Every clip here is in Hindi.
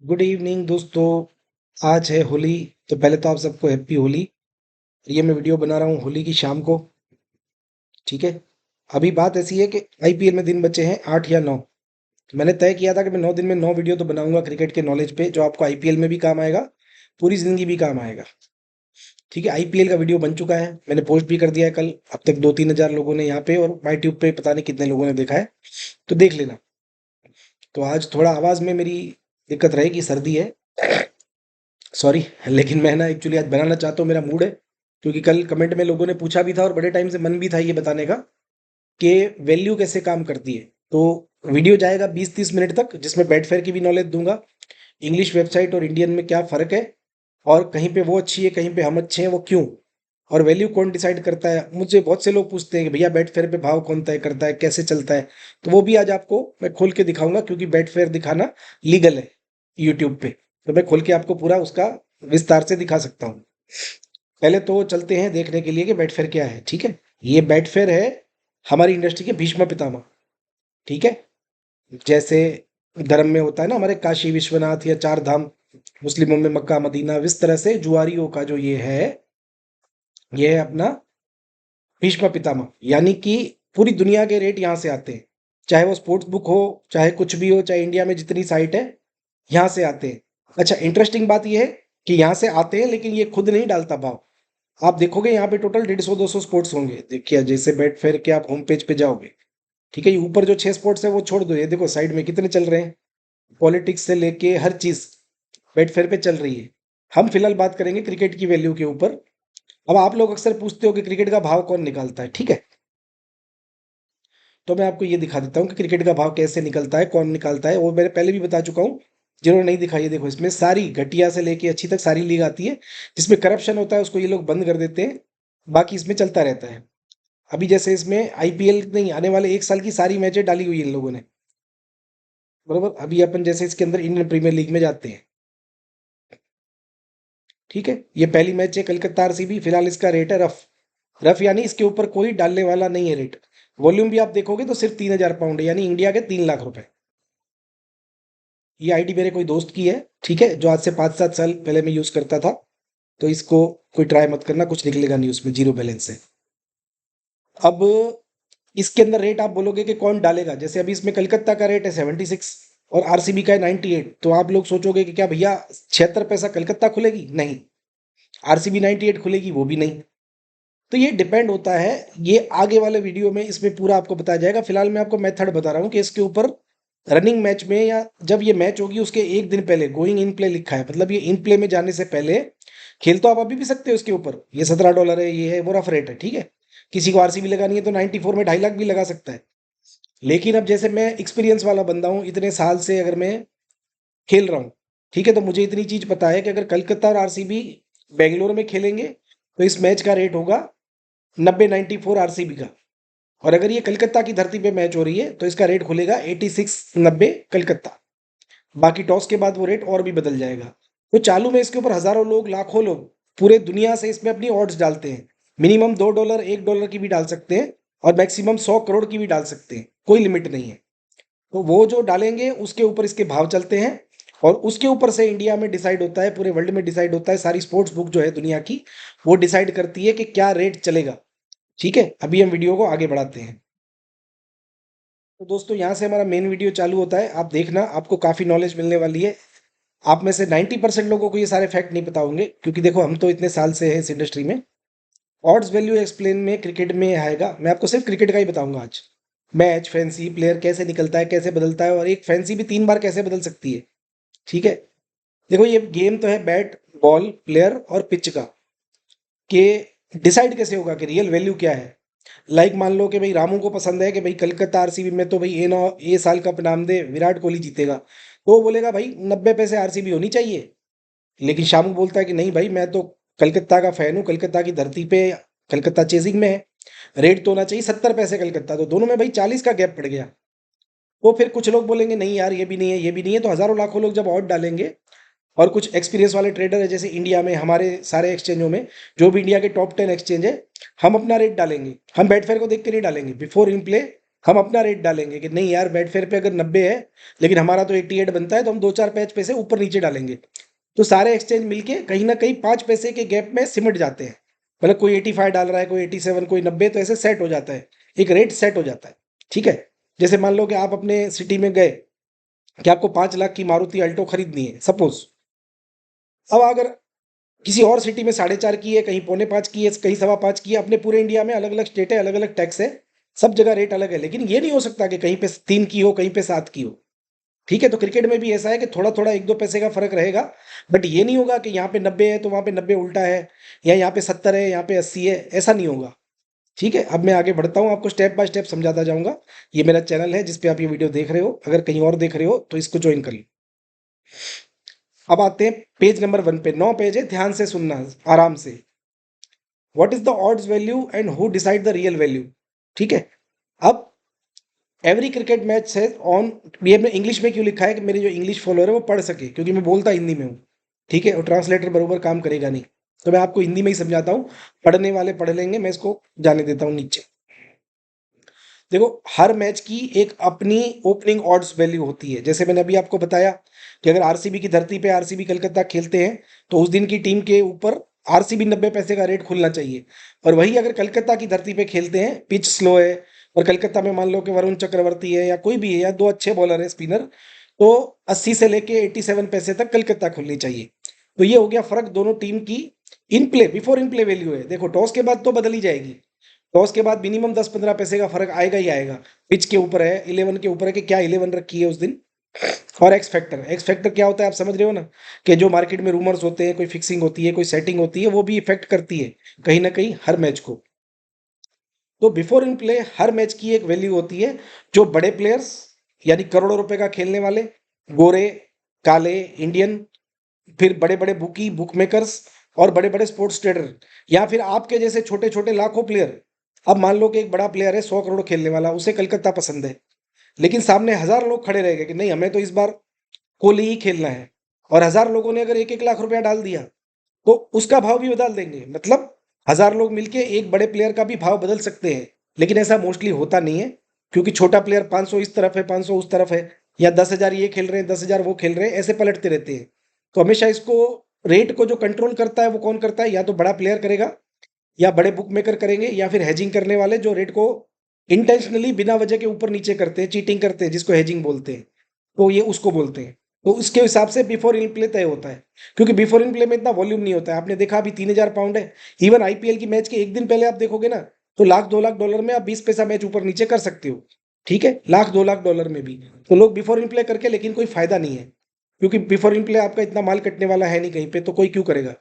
गुड इवनिंग दोस्तों। आज है होली। तो पहले तो आप सबको हैप्पी होली। ये मैं वीडियो बना रहा हूँ होली की शाम को। ठीक है। अभी बात ऐसी है कि आईपीएल में दिन बचे हैं 8 या 9। मैंने तय किया था कि मैं 9 दिन में 9 वीडियो तो बनाऊंगा क्रिकेट के नॉलेज पे, जो आपको आईपीएल में भी काम आएगा, पूरी जिंदगी भी काम आएगा। ठीक है। आईपीएल का वीडियो बन चुका है, मैंने पोस्ट भी कर दिया है कल। अब तक 2-3 हज़ार लोगों ने यहाँ पे और माई ट्यूब पे पता नहीं कितने लोगों ने देखा है, तो देख लेना। तो आज थोड़ा आवाज़ में मेरी दिक्कत रहेगी, सर्दी है, सॉरी। लेकिन मैं ना एक्चुअली आज बनाना चाहता हूँ, मेरा मूड है। क्योंकि कल कमेंट में लोगों ने पूछा भी था और बड़े टाइम से मन भी था ये बताने का कि वैल्यू कैसे काम करती है। तो वीडियो जाएगा 20-30 मिनट तक, जिसमें बेटफेयर की भी नॉलेज दूंगा, इंग्लिश वेबसाइट और इंडियन में क्या फ़र्क है, और कहीं पे वो अच्छी है कहीं पे हम अच्छे हैं, वो क्यों, और वैल्यू कौन डिसाइड करता है। मुझे बहुत से लोग पूछते हैं कि भैया बेटफेयर पे भाव कौन तय करता है, कैसे चलता है। तो वो भी आज आपको मैं खोल के दिखाऊंगा, क्योंकि बेटफेयर दिखाना लीगल है यूट्यूब पे। तो मैं खोल के आपको पूरा उसका विस्तार से दिखा सकता हूँ। पहले तो चलते हैं देखने के लिए कि बेटफेयर क्या है। ठीक है। ये बेटफेयर है हमारी इंडस्ट्री के भीष्म पितामह। ठीक है। जैसे धर्म में होता है ना हमारे काशी विश्वनाथ या चार धाम, मुस्लिमों में मक्का मदीना, इस तरह से जुआरियों का जो ये है अपना भीष्म पितामह। यानी कि पूरी दुनिया के रेट यहाँ से आते हैं, चाहे वो स्पोर्ट्स बुक हो, चाहे कुछ भी हो, चाहे इंडिया में जितनी साइट है, यहाँ से आते हैं। अच्छा, इंटरेस्टिंग बात ये है कि यहाँ से आते हैं लेकिन ये खुद नहीं डालता भाव। आप देखोगे यहाँ पे टोटल 150-200 स्पोर्ट्स होंगे। देखिए जैसे बेटफेयर के आप होम पेज पे जाओगे, ठीक है, ये ऊपर जो 6 स्पोर्ट्स है वो छोड़ दो, ये देखो साइड में कितने चल रहे हैं। पॉलिटिक्स से लेके हर चीज बेटफेयर पे चल रही है। हम फिलहाल बात करेंगे क्रिकेट की वैल्यू के ऊपर। अब आप लोग अक्सर पूछते हो कि क्रिकेट का भाव कौन निकालता है। ठीक है। तो मैं आपको ये दिखा देता हूँ कि क्रिकेट का भाव कैसे निकलता है, कौन निकालता है। वो मैंने पहले भी बता चुका हूँ, जिन्होंने नहीं दिखाई है देखो, इसमें सारी घटिया से लेके अच्छी तक सारी लीग आती है। जिसमें करप्शन होता है उसको ये लोग बंद कर देते हैं, बाकी इसमें चलता रहता है। अभी जैसे इसमें आईपीएल नहीं, आने वाले 1 साल की सारी मैचें डाली हुई है इन लोगों ने। बरोबर। अभी अपन जैसे इसके अंदर इंडियन प्रीमियर लीग में जाते हैं। ठीक है। ये पहली मैच है कलकत्ता आरसीबी। फिलहाल इसका रेट है रफ। रफ यानी इसके ऊपर कोई डालने वाला नहीं है रेट। वॉल्यूम भी आप देखोगे तो सिर्फ 3,000 पाउंड है, यानी इंडिया के 3 लाख रुपए। ये आईडी मेरे कोई दोस्त की है, ठीक है, जो आज से 5-7 साल पहले मैं यूज करता था। तो इसको कोई ट्राई मत करना, कुछ निकलेगा नहीं उसमें, जीरो बैलेंस है। अब इसके अंदर रेट आप बोलोगे कि कौन डालेगा, जैसे अभी इसमें कलकत्ता का रेट है 76 और आरसीबी का है 98। तो आप लोग सोचोगे कि क्या भैया 76 पैसा कलकत्ता खुलेगी? नहीं। आरसीबी 98 खुलेगी? वो भी नहीं। तो ये डिपेंड होता है। ये आगे वाले वीडियो में इसमें पूरा आपको बताया जाएगा। फिलहाल मैं आपको मेथड बता रहा हूँ कि इसके ऊपर रनिंग मैच में, या जब ये मैच होगी उसके एक दिन पहले गोइंग इन प्ले लिखा है, मतलब ये इन प्ले में जाने से पहले। खेल तो आप अभी भी सकते हो इसके ऊपर, ये $17 है, ये है, वो रफ रेट है। ठीक है। किसी को आरसीबी लगानी है तो 94 में 2.5 लाख भी लगा सकता है। लेकिन अब जैसे मैं एक्सपीरियंस वाला बंदा हूँ, इतने साल से अगर मैं खेल रहा हूँ, ठीक है, तो मुझे इतनी चीज पता है कि अगर कलकत्ता और आरसीबी बेंगलोर में खेलेंगे तो इस मैच का रेट होगा 90-94 आरसीबी का। और अगर ये कलकत्ता की धरती पे मैच हो रही है तो इसका रेट खुलेगा 86-90 कलकत्ता। बाकी टॉस के बाद वो रेट और भी बदल जाएगा। तो चालू में इसके ऊपर हजारों लोग, लाखों लोग पूरे दुनिया से इसमें अपनी ऑड्स डालते हैं। मिनिमम $2, $1 की भी डाल सकते हैं, और मैक्सिमम 100 करोड़ की भी डाल सकते हैं, कोई लिमिट नहीं है। तो वो जो डालेंगे उसके ऊपर इसके भाव चलते हैं। और उसके ऊपर से इंडिया में डिसाइड होता है, पूरे वर्ल्ड में डिसाइड होता है, सारी स्पोर्ट्स बुक जो है दुनिया की, वो डिसाइड करती है कि क्या रेट चलेगा। ठीक है। अभी हम वीडियो को आगे बढ़ाते हैं। तो दोस्तों यहाँ से हमारा मेन वीडियो चालू होता है, आप देखना, आपको काफ़ी नॉलेज मिलने वाली है। आप में से 90% लोगों को ये सारे फैक्ट नहीं पता होंगे, क्योंकि देखो हम तो इतने साल से हैं इस इंडस्ट्री में। ऑड्स वैल्यू एक्सप्लेन में क्रिकेट में आएगा, मैं आपको सिर्फ क्रिकेट का ही बताऊंगा आज। मैच, फैंसी, प्लेयर कैसे निकलता है, कैसे बदलता है, और एक फैंसी भी 3 बार कैसे बदल सकती है। ठीक है। देखो ये गेम तो है बैट, बॉल, प्लेयर और पिच का, कि डिसाइड कैसे होगा कि रियल वैल्यू क्या है। लाइक मान लो कि भाई रामू को पसंद है कि भाई कलकत्ता आरसीबी में तो भाई ये साल का नाम दे विराट कोहली जीतेगा, तो वो बोलेगा भाई 90 पैसे आरसीबी होनी चाहिए। लेकिन शामू बोलता है कि नहीं भाई, मैं तो कलकत्ता का फैन हूँ, कलकत्ता की धरती पे कलकत्ता चेजिंग में है, रेट तो होना चाहिए 70 पैसे कलकत्ता। तो दोनों में भाई 40 का गैप पड़ गया। वो फिर कुछ लोग बोलेंगे नहीं यार ये भी नहीं है, ये भी नहीं है, तो हजारों लाखों लोग जब ऑड डालेंगे, और कुछ एक्सपीरियंस वाले ट्रेडर है जैसे इंडिया में हमारे सारे एक्सचेंजों में, जो भी इंडिया के टॉप 10 एक्सचेंज है, हम अपना रेट डालेंगे। हम बेटफेयर को देख के नहीं डालेंगे, बिफोर इन प्ले हम अपना रेट डालेंगे कि नहीं यार बेटफेयर पे अगर 90 है लेकिन हमारा तो 88 बनता है, तो हम 2-4 पैसे ऊपर नीचे डालेंगे। तो सारे एक्सचेंज मिलके कहीं ना कहीं 5 पैसे के गैप में सिमट जाते हैं। मतलब कोई 85 डाल रहा है, कोई 87, कोई 90, तो ऐसे सेट हो जाता है, एक रेट सेट हो जाता है। ठीक है। जैसे मान लो कि आप अपने सिटी में गए कि आपको 5 लाख की मारुति अल्टो खरीदनी है सपोज। अब अगर किसी और सिटी में 4.5 की है, कहीं 4.25 की है, कहीं 5.25 की है, अपने पूरे इंडिया में अलग अलग स्टेट है, अलग अलग टैक्स है, सब जगह रेट अलग है, लेकिन ये नहीं हो सकता कि कहीं पे 3 की हो, कहीं पे 7 की हो। ठीक है। तो क्रिकेट में भी ऐसा है कि थोड़ा थोड़ा 1-2 पैसे का फर्क रहेगा, बट ये नहीं होगा कि यहाँ पे 90 है तो वहाँ पे 90 उल्टा है, या यहाँ पे 70 है यहाँ पे 80 है, ऐसा नहीं होगा। ठीक है। अब मैं आगे बढ़ता हूँ, आपको स्टेप बाय स्टेप समझाता जाऊंगा। ये मेरा चैनल है जिस पे आप ये वीडियो देख रहे हो, अगर कहीं और देख रहे हो तो इसको ज्वाइन कर लो। अब आते हैं पेज नंबर 1 पे। 9 पेज है, ध्यान से सुनना आराम से। What is the odds value and who decide the real value. ठीक है। अब एवरी क्रिकेट मैच है ऑन, ये मैं इंग्लिश में क्यों लिखा है कि मेरे जो इंग्लिश फॉलोअर है वो पढ़ सके, क्योंकि मैं बोलता हिंदी में हूँ। ठीक है। और ट्रांसलेटर बरोबर काम करेगा नहीं, तो मैं आपको हिंदी में ही समझाता हूँ। पढ़ने वाले पढ़ लेंगे, मैं इसको जाने देता हूँ नीचे। देखो, हर मैच की एक अपनी ओपनिंग ऑड्स वैल्यू होती है। जैसे मैंने अभी आपको बताया कि अगर आरसीबी की धरती पे आरसीबी कलकत्ता खेलते हैं तो उस दिन की टीम के ऊपर आरसीबी 90 पैसे का रेट खुलना चाहिए। और वही अगर कलकत्ता की धरती पे खेलते हैं, पिच स्लो है और कलकत्ता में मान लो कि वरुण चक्रवर्ती है या कोई भी है या दो अच्छे बॉलर है स्पिनर, तो 80 से लेके 87 पैसे तक कलकत्ता खुलनी चाहिए। तो ये हो गया फर्क दोनों टीम की। इन play, before in play value है। देखो टॉस के बाद तो बदल ही जाएगी, टॉस के बाद मिनिमम 10-15 पैसे का फर्क आएगा ही आएगा। पिच के ऊपर है, 11 के ऊपर है कि क्या 11 रखी है उस दिन। और एक्स फैक्टर, एक्स फैक्टर क्या होता है आप समझ रहे हो ना, कि जो मार्केट में रूमर्स होते हैं, कोई फिक्सिंग होती है, कोई सेटिंग होती है, वो भी इफेक्ट करती है कहीं ना कहीं हर मैच को। तो before in play her match की एक वैल्यू होती है। जो बड़े प्लेयर्स, यानी करोड़ों रुपए का खेलने वाले, गोरे, काले, इंडियन, फिर बड़े बड़े बुकी बुक मेकर्स और बड़े बड़े स्पोर्ट्स ट्रेडर, या फिर आपके जैसे छोटे छोटे लाखों प्लेयर। अब मान लो कि एक बड़ा प्लेयर है 100 करोड़ खेलने वाला, उसे कलकत्ता पसंद है, लेकिन सामने 1000 लोग खड़े रह गए कि नहीं हमें तो इस बार कोहली ही खेलना है, और 1000 लोगों ने अगर 1-1 लाख रुपया डाल दिया तो उसका भाव भी बदल देंगे। मतलब 1000 लोग मिलके एक बड़े प्लेयर का भी भाव बदल सकते हैं, लेकिन ऐसा मोस्टली होता नहीं है, क्योंकि छोटा प्लेयर 500 इस तरफ है, 500 उस तरफ है, या 10,000 ये खेल रहे हैं, 10,000 वो खेल रहे हैं, ऐसे पलटते रहते हैं। तो हमेशा इसको, रेट को जो कंट्रोल करता है वो कौन करता है, या तो बड़ा प्लेयर करेगा, या बड़े बुक मेकर करेंगे, या फिर हेजिंग करने वाले जो रेट को इंटेंशनली बिना वजह के ऊपर नीचे करते हैं, चीटिंग करते हैं, जिसको हेजिंग बोलते हैं। तो ये उसको बोलते हैं। तो उसके हिसाब से बिफोर इन प्ले तय होता है, क्योंकि बिफोर इन प्ले में इतना वॉल्यूम नहीं होता है। आपने देखा अभी 3,000 पाउंड है। इवन आईपीएल की मैच के एक दिन पहले आप देखोगे ना, तो $1,00,000-2 लाख में आप 20 पैसा मैच ऊपर नीचे कर सकते हो। ठीक है। $1,00,000-2 लाख में भी तो लोग बिफोर इन प्ले करके, लेकिन कोई फायदा नहीं है, क्योंकि बिफोर इन प्ले आपका इतना माल कटने वाला है नहीं कहीं पे, तो कोई क्यों करेगा।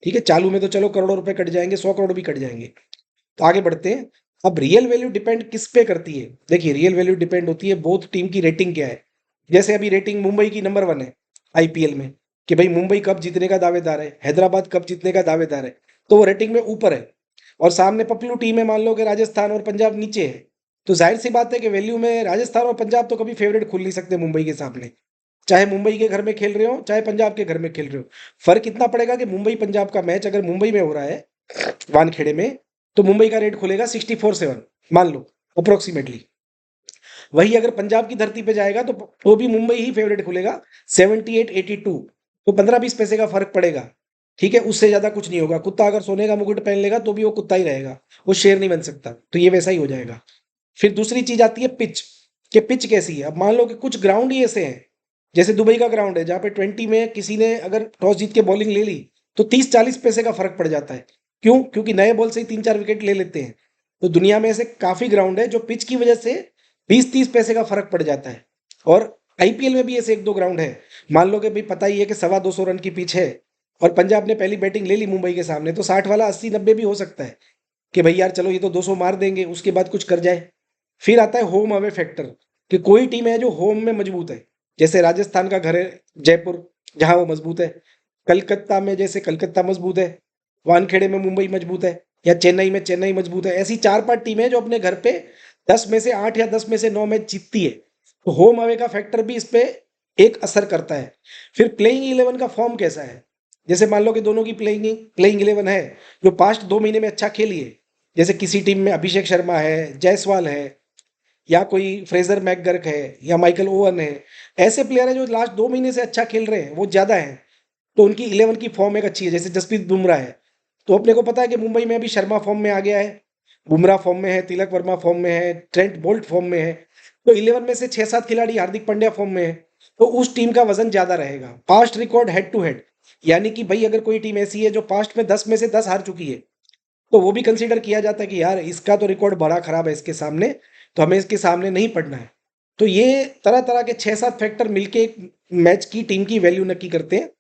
ठीक है। चालू में तो चलो करोड़ों रुपए कट जाएंगे, 100 करोड़ भी कट जाएंगे। तो आगे बढ़ते हैं। अब रियल वैल्यू डिपेंड किस पे करती है। देखिए, रियल वैल्यू डिपेंड होती है बोथ टीम की रेटिंग क्या है। जैसे अभी रेटिंग मुंबई की नंबर 1 है आईपीएल में, कि भाई मुंबई कब जीतने का दावेदार है, हैदराबाद कब जीतने का दावेदार है, तो वो रेटिंग में ऊपर है। और सामने पपलू टीम है, मान लो कि राजस्थान और पंजाब नीचे है, तो जाहिर सी बात है कि वैल्यू में राजस्थान और पंजाब तो कभी फेवरेट खुल नहीं सकते मुंबई के सामने। चाहे मुंबई के घर में खेल रहे हो, चाहे पंजाब के घर में खेल रहे हो। फर्क इतना पड़ेगा कि मुंबई पंजाब का मैच अगर मुंबई में हो रहा है, वानखेड़े में, तो मुंबई का रेट खुलेगा 64-7, मान लो अप्रोक्सीमेटली। वही अगर पंजाब की धरती पे जाएगा तो भी मुंबई ही फेवरेट खुलेगा 78-82। तो 15-20 पैसे का फर्क पड़ेगा। ठीक है। उससे ज्यादा कुछ नहीं होगा। कुत्ता अगर सोने का मुकुट पहन लेगा तो भी वो कुत्ता ही रहेगा, वो शेर नहीं बन सकता। तो ये वैसा ही हो जाएगा। फिर दूसरी चीज आती है पिच, कि पिच कैसी है। अब मान लो कि कुछ ग्राउंड ही ऐसे हैं, जैसे दुबई का ग्राउंड है, जहाँ पे 20 में किसी ने अगर टॉस जीत के बॉलिंग ले ली तो 30-40 पैसे का फर्क पड़ जाता है। क्यों? क्योंकि नए बॉल से ही 3-4 विकेट ले लेते हैं। तो दुनिया में ऐसे काफी ग्राउंड है जो पिच की वजह से 20-30 पैसे का फर्क पड़ जाता है। और आईपीएल में भी ऐसे 1-2 ग्राउंड है। मान लो कि भाई पता ही है कि 225 रन की पिच है, और पंजाब ने पहली बैटिंग ले ली मुंबई के सामने, तो 60 वाला 80-90 भी हो सकता है, कि भाई यार चलो ये तो 200 मार देंगे, उसके बाद कुछ कर जाए। फिर आता है होम अवे फैक्टर, कि कोई टीम है जो होम में मजबूत है, जैसे राजस्थान का घर है जयपुर, जहां वो मजबूत है। कलकत्ता में जैसे कलकत्ता मजबूत है, वानखेड़े में मुंबई मजबूत है, या चेन्नई में चेन्नई मजबूत है। ऐसी 4-5 टीमें जो अपने घर पे 10 में से 8 या 10 में से 9 मैच जीतती है। तो होम अवे का फैक्टर भी इस पे एक असर करता है। फिर प्लेइंग 11 का फॉर्म कैसा है। जैसे मान लो कि दोनों की प्लेइंग प्लेइंग 11 है जो पास्ट 2 महीने में अच्छा खेली है, जैसे किसी टीम में अभिषेक शर्मा है, जायसवाल है, या कोई फ्रेजर मैकगर्क है या माइकल ओवन है, ऐसे प्लेयर है जो लास्ट 2 महीने से अच्छा खेल रहे हैं, वो ज़्यादा हैं, तो उनकी 11 की फॉर्म एक अच्छी है। जैसे जसप्रीत बुमराह है, तो अपने को पता है कि मुंबई में अभी शर्मा फॉर्म में आ गया है, बुमराह फॉर्म में है, तिलक वर्मा फॉर्म में है, ट्रेंट बोल्ट फॉर्म में है, तो 11 में से 6-7 खिलाड़ी, हार्दिक पांड्या फॉर्म में है, तो उस टीम का वजन ज़्यादा रहेगा। Past record head to head, यानी कि भाई अगर कोई टीम ऐसी है जो पास्ट में 10 में से 10 हार चुकी है, तो वो भी कंसीडर किया जाता है कि यार इसका तो रिकॉर्ड बड़ा खराब है इसके सामने, तो हमें इसके सामने नहीं पड़ना है। तो ये तरह तरह के 6-7 फैक्टर मिलके एक मैच की टीम की वैल्यू नक्की करते हैं।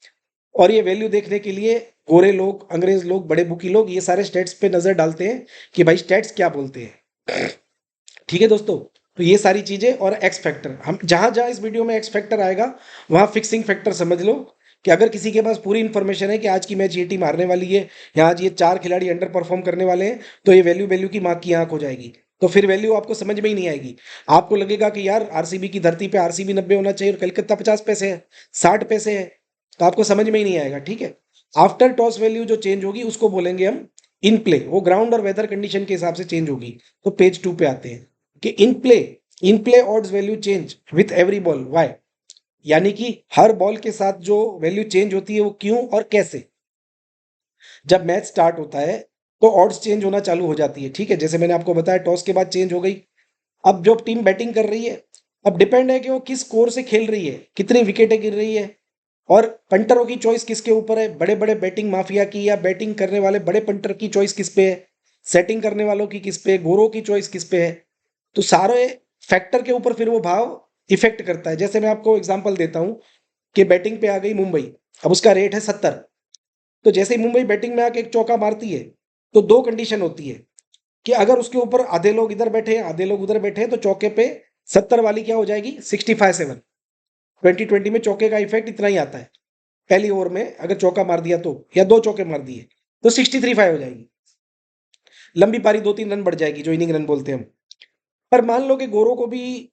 और ये वैल्यू देखने के लिए गोरे लोग, अंग्रेज लोग, बड़े बुकी लोग ये सारे स्टेट्स पे नजर डालते हैं कि भाई स्टेट्स क्या बोलते हैं। ठीक है दोस्तों, तो ये सारी चीजें और एक्स फैक्टर, हम जहां जहां इस वीडियो में एक्स फैक्टर आएगा वहां फिक्सिंग फैक्टर समझ लो कि अगर किसी के पास पूरी इन्फॉर्मेशन है कि आज की मैच ये टीम हारने वाली है या आज ये 4 खिलाड़ी अंडर परफॉर्म करने वाले हैं, तो ये वैल्यू वैल्यू की माँ की आंख हो जाएगी। तो फिर वैल्यू आपको समझ में ही नहीं आएगी। आपको लगेगा कि यार आरसीबी की धरती पे आरसीबी 90 होना चाहिए और कलकत्ता 50 पैसे है, 60 पैसे है, तो आपको समझ में ही नहीं आएगा। ठीक है, आफ्टर टॉस वैल्यू जो चेंज होगी उसको बोलेंगे हम इन प्ले, वो ग्राउंड और वेदर कंडीशन के हिसाब से चेंज होगी। तो पेज 2 पे आते हैं कि इन play odds value change with every ball, why, यानी कि हर बॉल के साथ जो वैल्यू चेंज होती है वो क्यों और कैसे। जब मैच स्टार्ट होता है तो ऑड्स चेंज होना चालू हो जाती है। ठीक है, जैसे मैंने आपको बताया टॉस के बाद चेंज हो गई। अब जो टीम बैटिंग कर रही है, अब डिपेंड है कि वो किस स्कोर से खेल रही है, कितनी विकेटें गिर रही है, और पंटरों की चॉइस किसके ऊपर है, बड़े बड़े बैटिंग माफिया की या बैटिंग करने वाले बड़े पंटर की चॉइस किस पे है, सेटिंग करने वालों की किस पे है, गोरों की चॉइस किस पे है। तो सारे फैक्टर के ऊपर फिर वो भाव इफेक्ट करता है। जैसे मैं आपको एग्जांपल देता हूं कि बैटिंग पे आ गई मुंबई, अब उसका रेट है 70। तो जैसे ही मुंबई बैटिंग में आके एक चौका मारती है, तो दो कंडीशन होती है कि अगर उसके ऊपर आधे लोग इधर बैठे हैं आधे लोग उधर बैठे हैं, तो चौके पे 70 वाली क्या हो जाएगी, 65-7। 2020 में चौके का इफेक्ट इतना ही आता है, पहली ओवर में अगर चौका मार दिया तो, या 2 चौके मार दिए तो 63-5 हो जाएगी। लंबी पारी 2-3 रन बढ़ जाएगी, जो इनिंग रन बोलते हैं हम। पर मान लो कि गोरों को भी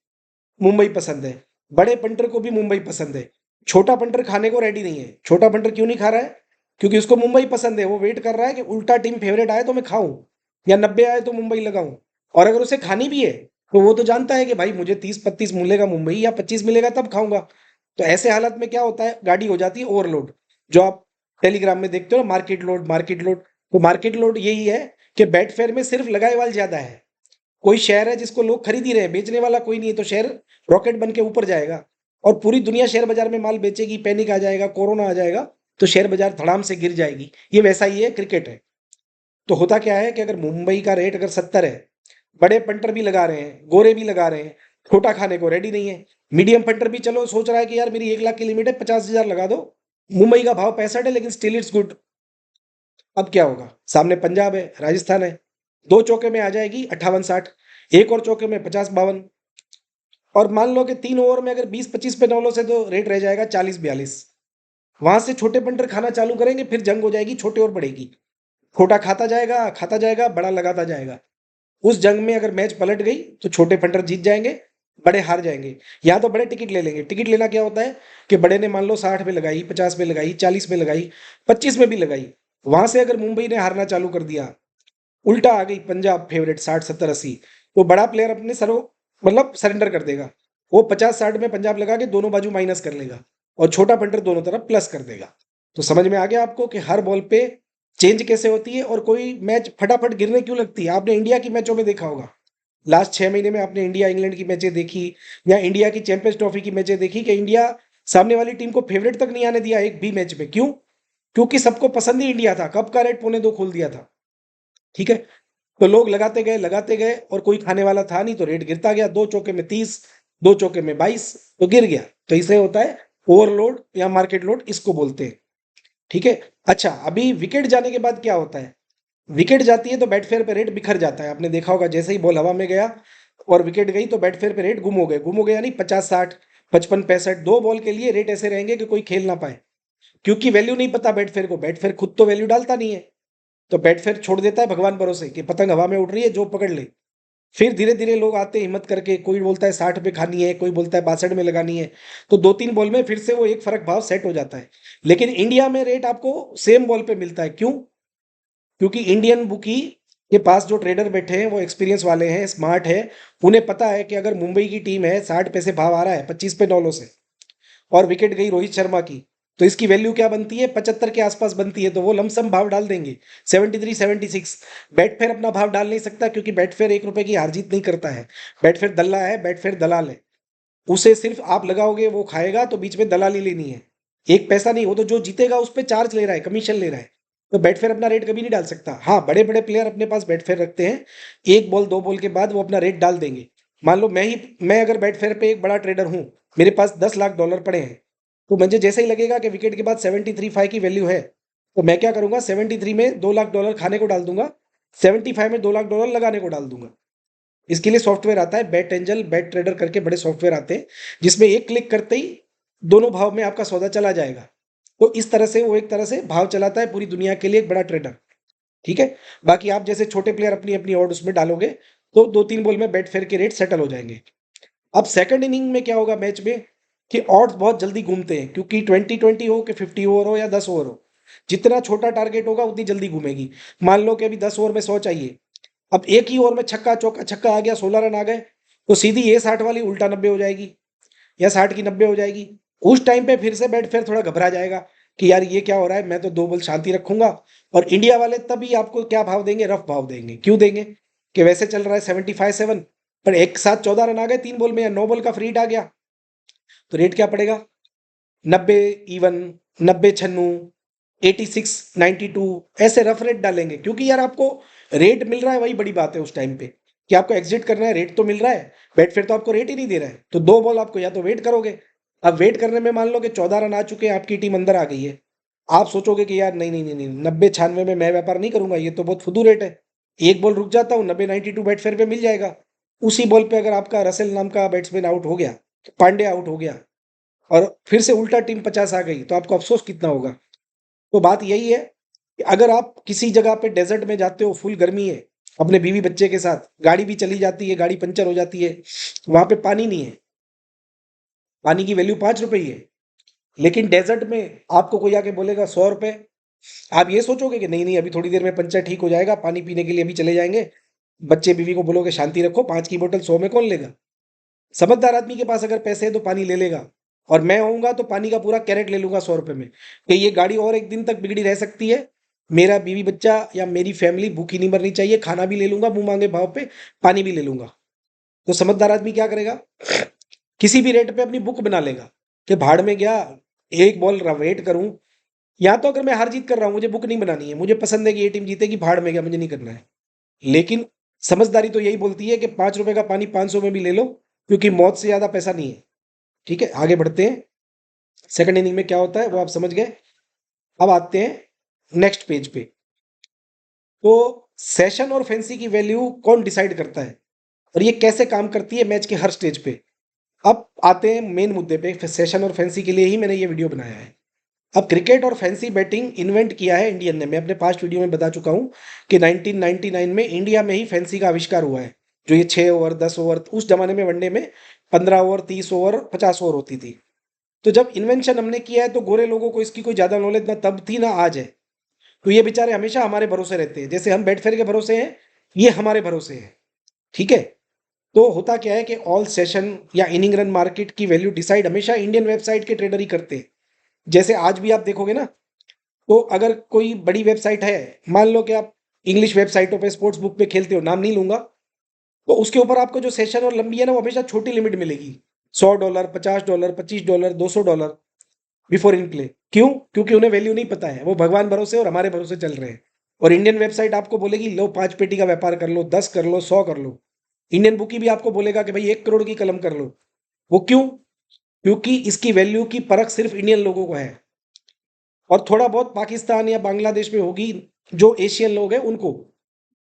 मुंबई पसंद है, बड़े पंटर को भी मुंबई पसंद है, छोटा पंटर खाने को रेडी नहीं है। छोटा पंटर क्यों नहीं खा रहा है, क्योंकि उसको मुंबई पसंद है। वो वेट कर रहा है कि उल्टा टीम फेवरेट आए तो मैं खाऊं, या 90 आए तो मुंबई लगाऊं। और अगर उसे खानी भी है तो वो तो जानता है कि भाई मुझे 30-35 मिलेगा मुंबई, या 25 मिलेगा तब खाऊंगा। तो ऐसे हालत में क्या होता है, गाड़ी हो जाती है ओवरलोड, जो आप टेलीग्राम में देखते हो ना, मार्केट लोड मार्केट लोड। तो मार्केट लोड यही है कि बैट फेयर में सिर्फ लगाए वाल ज्यादा है। कोई शेयर है जिसको लोग खरीद ही रहे हैं, बेचने वाला कोई नहीं है, तो शेयर रॉकेट बन के ऊपर जाएगा और पूरी दुनिया शेयर बाजार में माल बेचेगी, पैनिक आ जाएगा, कोरोना आ जाएगा, तो शेयर बाजार धड़ाम से गिर जाएगी। ये वैसा ही है, क्रिकेट है। तो होता क्या है कि अगर मुंबई का रेट अगर 70 है, बड़े पंटर भी लगा रहे हैं, गोरे भी लगा रहे हैं, छोटा खाने को रेडी नहीं है, मीडियम पंटर भी चलो सोच रहा है कि यार मेरी 1 लाख की लिमिट है, 50,000 लगा दो, मुंबई का भाव 65 है लेकिन स्टिल इट्स गुड। अब क्या होगा, सामने पंजाब है, राजस्थान है, 2 चौके में आ जाएगी 58-60, एक और चौके में 50-52, और मान लो कि 3 ओवर में अगर 20-25 पे नॉलो से, तो रेट रह जाएगा 40-42। वहां से छोटे पंटर खाना चालू करेंगे, फिर जंग हो जाएगी, छोटे और बढ़ेगी, छोटा खाता जाएगा, बड़ा लगाता जाएगा। उस जंग में अगर मैच पलट गई तो छोटे पंटर जीत जाएंगे, बड़े हार जाएंगे। या तो बड़े टिकट ले लेंगे। टिकट लेना क्या होता है कि बड़े ने मान लो 60 में लगाई, 50 में लगाई, 40 में लगाई, 25 में भी लगाई, वहां से अगर मुंबई ने हारना चालू कर दिया, उल्टा आ गई पंजाब फेवरेट 60-70-80, तो बड़ा प्लेयर अपने सरो मतलब सरेंडर कर देगा। वो 50-60 में पंजाब लगा के दोनों बाजू माइनस कर लेगा, और छोटा पंटर दोनों तरफ प्लस कर देगा। तो समझ में आ गया आपको कि हर बॉल पे चेंज कैसे होती है, और कोई मैच फटाफट गिरने क्यों लगती है। आपने इंडिया की मैचों में देखा होगा, लास्ट 6 महीने में आपने इंडिया इंग्लैंड की मैचें देखी, या इंडिया की चैंपियंस ट्रॉफी की मैचें देखी, कि इंडिया सामने वाली टीम को फेवरेट तक नहीं आने दिया एक भी मैच में। क्यों? क्योंकि सबको पसंद ही इंडिया था, कप का रेट 2.25 खोल दिया था। ठीक है, तो लोग लगाते गए और कोई खाने वाला था नहीं, तो रेट गिरता गया। 2 चौके में 30, 2 चौके में 22, तो गिर गया। तो इसे होता है ओवरलोड या मार्केट लोड, इसको बोलते हैं। ठीक है, अच्छा अभी विकेट जाने के बाद क्या होता है, विकेट जाती है तो बैटफेयर पे रेट बिखर जाता है। आपने देखा होगा, जैसे ही बॉल हवा में गया और विकेट गई तो बैटफेयर पे रेट गुम हो गए यानी 50-60, 55-65, 2 बॉल के लिए रेट ऐसे रहेंगे कि कोई खेल ना पाए, क्योंकि वैल्यू नहीं पता बैटफेयर को। बैटफेयर खुद तो वैल्यू डालता नहीं है, तो बैटफेयर छोड़ देता है भगवान भरोसे कि पतंग हवा में उड़ रही है, जो पकड़ ले। फिर धीरे धीरे लोग आते हैं हिम्मत करके, कोई बोलता है 60 पे खानी है, कोई बोलता है 62 में लगानी है, तो 2-3 बॉल में फिर से वो एक फर्क भाव सेट हो जाता है। लेकिन इंडिया में रेट आपको सेम बॉल पे मिलता है। क्यों? क्योंकि इंडियन बुकी के पास जो ट्रेडर बैठे हैं वो एक्सपीरियंस वाले हैं, स्मार्ट है, उन्हें पता है कि अगर मुंबई की टीम है 60 पैसे भाव आ रहा है 25 पे 9 से, और विकेट गई रोहित शर्मा की, तो इसकी वैल्यू क्या बनती है, 75 के आसपास बनती है, तो वो लमसम भाव डाल देंगे 73 76। बेटफेयर अपना भाव डाल नहीं सकता, क्योंकि बेटफेयर 1 रुपए की हार जीत नहीं करता है। बेटफेयर दल्ला है, बेटफेयर दलाल है, उसे सिर्फ आप लगाओगे वो खाएगा, तो बीच में दलाली लेनी है, एक पैसा नहीं, वो तो जो जीतेगा उस पर चार्ज ले रहा है, कमीशन ले रहा है। तो बेटफेयर अपना रेट कभी नहीं डाल सकता। हाँ, बड़े बड़े प्लेयर अपने पास बेटफेयर रखते हैं, 1 बॉल 2 बॉल के बाद वो अपना रेट डाल देंगे। मान लो मैं अगर बेटफेयर पे एक बड़ा ट्रेडर हूँ, मेरे पास $10 लाख पड़े हैं, तो मुझे जैसे ही लगेगा कि विकेट के बाद 73 5 की वैल्यू है, तो मैं क्या करूंगा, 73 में $2 लाख खाने को डाल दूंगा, 75 में $2 लाख लगाने को डाल दूंगा। इसके लिए सॉफ्टवेयर आता है, बेट एंजल, बेट ट्रेडर करके बड़े सॉफ्टवेयर आते हैं, जिसमें एक क्लिक करते ही दोनों भाव में आपका सौदा चला जाएगा। तो इस तरह से वो एक तरह से भाव चलाता है पूरी दुनिया के लिए, एक बड़ा ट्रेडर। ठीक है। बाकी आप जैसे छोटे प्लेयर अपनी अपनी ऑड उसमें डालोगे, तो 2 3 बॉल में बेट फेयर के रेट सेटल हो जाएंगे। अब सेकंड इनिंग में क्या होगा मैच में, कि ऑड्स बहुत जल्दी घूमते हैं, क्योंकि 20 20 हो कि 50 ओवर हो या 10 ओवर हो, जितना छोटा टारगेट होगा उतनी जल्दी घूमेगी। मान लो कि अभी 10 ओवर में 100 चाहिए, अब एक ही ओवर में छक्का चौका छक्का आ गया, 16 रन आ गए, तो सीधी ये 60 वाली उल्टा 90 हो जाएगी, या 60 की 90 हो जाएगी। उस टाइम पे फिर से बैट फिर थोड़ा घबरा जाएगा कि यार ये क्या हो रहा है, मैं तो 2 बॉल शांति रखूंगा। और इंडिया वाले तभी आपको क्या भाव देंगे, रफ भाव देंगे। क्यों देंगे, कि वैसे चल रहा है 75 7, पर एक साथ 14 रन आ गए 3 बॉल में, या 9 बॉल का फ्री हिट आ गया, तो रेट क्या पड़ेगा, 90 इवन, 90 96, 86 92, ऐसे रफ रेट डालेंगे। क्योंकि यार आपको रेट मिल रहा है, वही बड़ी बात है उस टाइम पे, कि आपको एग्जिट करना है, रेट तो मिल रहा है, बैट फिर तो आपको रेट ही नहीं दे रहा है, तो 2 बॉल आपको या तो वेट करोगे। अब वेट करने में मान लो कि 14 रन आ चुके हैं, आपकी टीम अंदर आ गई है, आप सोचोगे कि यार नहीं नहीं नहीं नहीं, 90 96 में मैं व्यापार नहीं करूंगा, ये तो बहुत फुदू रेट है, एक बॉल रुक जाता हूँ, 90 92 बैट फेयर पे मिल जाएगा। उसी बॉल पे अगर आपका रसेल नाम का बैट्समैन आउट हो गया, पांडे आउट हो गया, और फिर से उल्टा टीम 50 आ गई, तो आपको अफसोस कितना होगा। तो बात यही है कि अगर आप किसी जगह पे डेजर्ट में जाते हो, फुल गर्मी है, अपने बीवी बच्चे के साथ, गाड़ी भी चली जाती है, गाड़ी पंचर हो जाती है, वहां पे पानी नहीं है, पानी की वैल्यू 5 रुपए ही है, लेकिन डेजर्ट में आपको कोई आके बोलेगा 100 रुपए, आप ये सोचोगे कि नहीं नहीं अभी थोड़ी देर में पंचर ठीक हो जाएगा, पानी पीने के लिए अभी चले जाएंगे, बच्चे बीवी को बोलोगे शांति रखो, 5 की बोतल 100 में कौन लेगा। समझदार आदमी के पास अगर पैसे है तो पानी ले लेगा, और मैं होऊंगा तो पानी का पूरा कैरेट ले लूंगा 100 रुपए में, कि ये गाड़ी और एक दिन तक बिगड़ी रह सकती है, मेरा बीवी बच्चा या मेरी फैमिली भूखी नहीं मरनी चाहिए, खाना भी ले लूंगा मुंह मांगे भाव पे, पानी भी ले लूंगा। तो समझदार आदमी क्या करेगा, किसी भी रेट पे अपनी बुक बना लेगा, कि भाड़ में गया, एक बॉल वेट करूं, या तो अगर मैं हार जीत कर रहा हूं, मुझे बुक नहीं बनानी है, मुझे पसंद है कि ये टीम जीतेगी, भाड़ में गया, मुझे नहीं करना है। लेकिन समझदारी तो यही बोलती है कि 5 रुपए का पानी 500 में भी ले लो, क्योंकि मौत से ज्यादा पैसा नहीं है। ठीक है, आगे बढ़ते हैं। सेकंड इनिंग में क्या होता है वो आप समझ गए। अब आते हैं नेक्स्ट पेज पे। तो सेशन और फैंसी की वैल्यू कौन डिसाइड करता है, और ये कैसे काम करती है मैच के हर स्टेज पे। अब आते हैं मेन मुद्दे पे, सेशन और फैंसी के लिए ही मैंने ये वीडियो बनाया है। अब क्रिकेट और फैंसी बैटिंग इन्वेंट किया है इंडियन ने, मैं अपने पास्ट वीडियो में बता चुका हूं कि 1999 में इंडिया में ही फैंसी का आविष्कार हुआ है। जो ये 6 ओवर 10 ओवर, उस जमाने में वनडे में 15 ओवर 30 ओवर 50 ओवर होती थी। तो जब इन्वेंशन हमने किया है, तो गोरे लोगों को इसकी कोई ज़्यादा नॉलेज ना तब थी ना आज है, तो ये बेचारे हमेशा हमारे भरोसे रहते हैं, जैसे हम बेटफेयर के भरोसे हैं, ये हमारे भरोसे हैं। ठीक है। तो होता क्या है कि ऑल सेशन या इनिंग रन मार्केट की वैल्यू डिसाइड हमेशा इंडियन वेबसाइट के ट्रेडर ही करते हैं। जैसे आज भी आप देखोगे ना, तो अगर कोई बड़ी वेबसाइट है, मान लो कि आप इंग्लिश वेबसाइटों पे स्पोर्ट्स बुक पे खेलते हो, नाम नहीं लूंगा, तो उसके ऊपर आपको जो सेशन और लंबी है ना, वो हमेशा छोटी लिमिट मिलेगी, $100 $50 $25 $200 बिफोर इन प्ले। क्यों, क्योंकि उन्हें वैल्यू नहीं पता है, वो भगवान भरोसे और हमारे भरोसे चल रहे हैं। और इंडियन वेबसाइट आपको बोलेगी लो 5 पेटी का व्यापार कर लो, 10 कर लो, 100 कर लो। इंडियन बुकी भी आपको बोलेगा कि भाई 1 करोड़ की कलम कर लो। वो क्यों, क्योंकि इसकी वैल्यू की परख सिर्फ इंडियन लोगों को है, और थोड़ा बहुत पाकिस्तान या बांग्लादेश में होगी, जो एशियन लोग हैं उनको।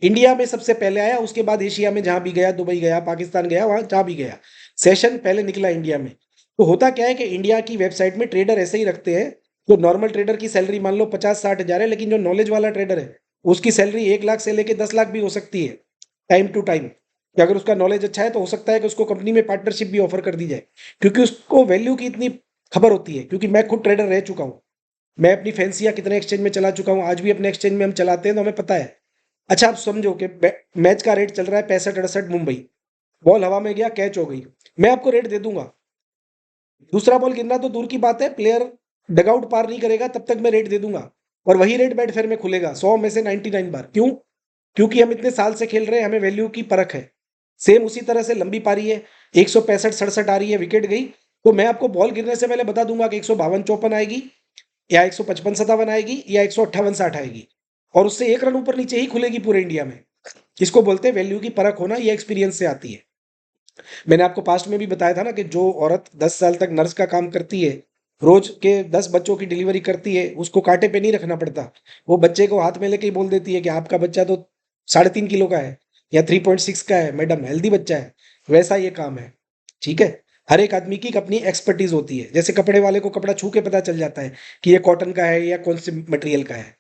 इंडिया में सबसे पहले आया, उसके बाद एशिया में जहां भी गया, दुबई गया, पाकिस्तान गया, वहां जहां भी गया, सेशन पहले निकला इंडिया में। तो होता क्या है कि इंडिया की वेबसाइट में ट्रेडर ऐसे ही रखते हैं, जो नॉर्मल ट्रेडर की सैलरी मान लो 50 60 हजार है, लेकिन जो नॉलेज वाला ट्रेडर है उसकी सैलरी 1 लाख से लेकर 10 लाख भी हो सकती है, टाइम टू टाइम। कि अगर उसका नॉलेज अच्छा है तो हो सकता है कि उसको कंपनी में पार्टनरशिप भी ऑफर कर दी जाए, क्योंकि उसको वैल्यू की इतनी खबर होती है। क्योंकि मैं खुद ट्रेडर रह चुका हूँ, मैं अपनी फैंसियाँ कितने एक्सचेंज में चला चुका हूँ, आज भी अपने एक्सचेंज में हम चलाते हैं, तो हमें पता है अच्छा, आप समझो कि मैच का रेट चल रहा है 65-68 मुंबई, बॉल हवा में गया, कैच हो गई, मैं आपको रेट दे दूंगा। दूसरा बॉल गिरना तो दूर की बात है, प्लेयर डगआउट पार नहीं करेगा तब तक मैं रेट दे दूंगा, और वही रेट बैट फेयर में खुलेगा 100 में से 99 बार। क्यों? क्योंकि हम इतने साल से खेल रहे हैं, हमें वैल्यू की परख है। सेम उसी तरह से लंबी पारी है, 165-67 आ रही है, विकेट गई, तो मैं आपको बॉल गिरने से पहले बता दूंगा कि 152-54 आएगी, या 155-57 आएगी, या 158-60 आएगी, और उससे एक रन ऊपर नीचे ही खुलेगी पूरे इंडिया में। इसको बोलते हैं वैल्यू की परख होना, ये एक्सपीरियंस से आती है। मैंने आपको पास्ट में भी बताया था ना कि जो औरत 10 साल तक नर्स का काम करती है, रोज के 10 बच्चों की डिलीवरी करती है, उसको कांटे पे नहीं रखना पड़ता। वो बच्चे को हाथ में लेके ही बोल देती है कि आपका बच्चा तो 3.5 किलो का है, या 3.6 का है मैडम, हेल्दी बच्चा है। वैसा ये काम है। ठीक है। हर एक आदमी की एक अपनी एक्सपर्टीज होती है, जैसे कपड़े वाले को कपड़ा छू के पता चल जाता है कि ये कॉटन का है या कौन से मटेरियल का है,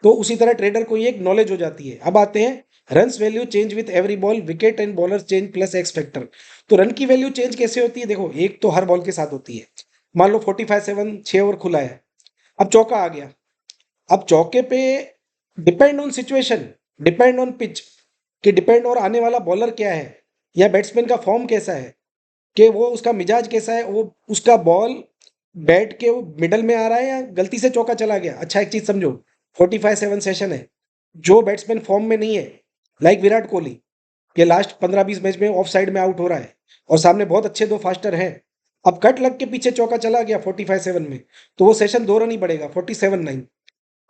तो उसी तरह ट्रेडर को ये एक नॉलेज हो जाती है। अब आते हैं, runs value change with every ball, wicket and bowler change plus x factor. तो रन की वैल्यू चेंज कैसे होती है? देखो, एक तो हर बॉल के साथ होती है। मान लो 45-7 6 ओवर खुला है, अब चौका आ गया। अब चौके पे depend on situation, depend on pitch, कि डिपेंड और आने वाला बॉलर क्या है, या बैट्समैन का फॉर्म कैसा है, कि वो उसका मिजाज कैसा है, वो उसका बॉल बैट के वो मिडल में आ रहा है या गलती से चौका चला गया। अच्छा, एक चीज समझो, 45-7 सेशन है, जो बैट्समैन फॉर्म में नहीं है, लाइक विराट कोहली, ये लास्ट 15-20 मैच में ऑफ साइड में आउट हो रहा है, और सामने बहुत अच्छे दो फास्टर हैं, अब कट लग के पीछे चौका चला गया 45-7 में, तो वो सेशन 2 रन ही बढ़ेगा, 47-9।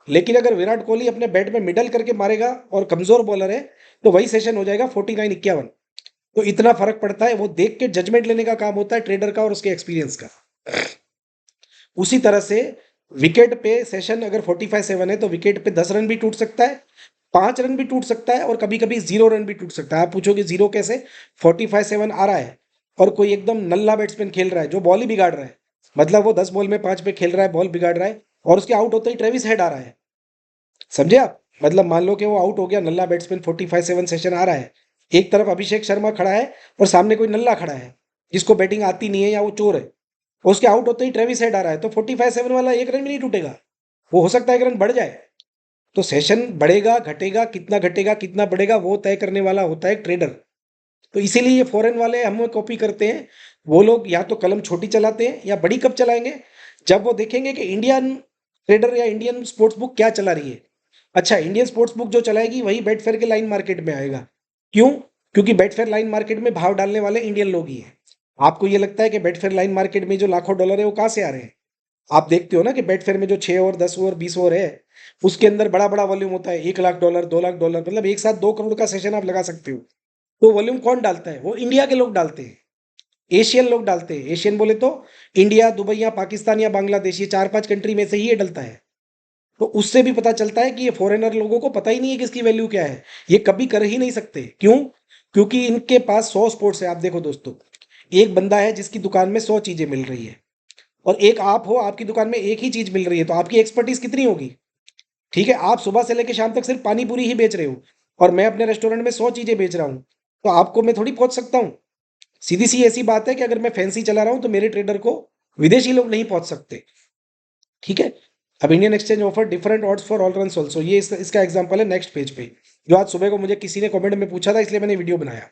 लेकिन अगर विराट कोहली अपने बैट में मिडल करके मारेगा और कमजोर बॉलर है, तो वही सेशन हो जाएगा 49-51। तो इतना फर्क पड़ता है, वो देख के जजमेंट लेने का काम होता है ट्रेडर का और उसके एक्सपीरियंस का। उसी तरह से विकेट पे सेशन अगर 45-7 है, तो विकेट पे 10 रन भी टूट सकता है, 5 रन भी टूट सकता है, और कभी कभी 0 रन भी टूट सकता है। आप पूछोगे जीरो कैसे? 45-7 आ रहा है, और कोई एकदम नल्ला बैट्समैन खेल रहा है जो बॉल ही बिगाड़ रहा है, मतलब वो 10 बॉल में 5 पे खेल रहा है, बॉल बिगाड़ रहा है, और उसके आउट होते ही ट्रेविस हेड आ रहा है। समझे आप? मतलब मान लो कि वो आउट हो गया, नल्ला बैट्समैन, 45-7 सेशन आ रहा है, एक तरफ अभिषेक शर्मा खड़ा है, और सामने कोई नल्ला खड़ा है जिसको बैटिंग आती नहीं है या वो चोर है, और उसके आउट होते ही ट्रेविस हेड आ रहा है, तो 45-7 वाला एक रन भी नहीं टूटेगा, वो हो सकता है एक रन बढ़ जाए। तो सेशन बढ़ेगा घटेगा, कितना घटेगा कितना बढ़ेगा, वो तय करने वाला होता है ट्रेडर। तो इसीलिए ये फॉरेन वाले हमें कॉपी करते हैं। वो लोग या तो कलम छोटी चलाते हैं, या बड़ी कब चलाएंगे? जब वो देखेंगे कि इंडियन ट्रेडर या इंडियन स्पोर्ट्स बुक क्या चला रही है। अच्छा, इंडियन स्पोर्ट्स बुक जो चलाएगी वही बेटफेयर के लाइन मार्केट में आएगा। क्यों? क्योंकि बेटफेयर लाइन मार्केट में भाव डालने वाले इंडियन लोग ही हैं। आपको ये लगता है कि बेटफेयर लाइन मार्केट में जो लाखों डॉलर है वो कहाँ से आ रहे हैं? आप देखते हो ना कि बेटफेयर में जो 6 ओवर 10 ओवर 20 ओवर है, उसके अंदर बड़ा बड़ा वॉल्यूम होता है, 1 लाख डॉलर 2 लाख डॉलर, मतलब एक साथ 2 करोड़ का सेशन आप लगा सकते हो। तो वॉल्यूम कौन डालता है? वो इंडिया के लोग डालते हैं, एशियन लोग डालते हैं। एशियन बोले तो इंडिया, दुबई या पाकिस्तान या बांग्लादेश, ये 4-5 कंट्री में से ही ये डलता है। तो उससे भी पता चलता है कि ये फॉरेनर लोगों को पता ही नहीं है कि इसकी वैल्यू क्या है, ये कभी कर ही नहीं सकते। क्यों? क्योंकि इनके पास 100 स्पोर्ट्स है। आप देखो दोस्तों, एक बंदा है जिसकी दुकान में 100 चीजें मिल रही है, और एक आप हो, आपकी दुकान में एक ही चीज मिल रही है, तो आपकी एक्सपर्टीज कितनी होगी? ठीक है, आप सुबह से लेकर शाम तक सिर्फ पानी पूरी ही बेच रहे हो, और मैं अपने रेस्टोरेंट में 100 चीजें बेच रहा हूँ, तो आपको मैं थोड़ी पहुंच सकता हूँ? सीधी सी ऐसी बात है कि अगर मैं फैंसी चला रहा हूं तो मेरे ट्रेडर को विदेशी लोग नहीं पहुंच सकते। ठीक है। अब Indian exchange offer different odds for all run also, ये इसका एग्जांपल है नेक्स्ट पेज पे, जो आज सुबह को मुझे किसी ने कमेंट में पूछा था, इसलिए मैंने वीडियो बनाया।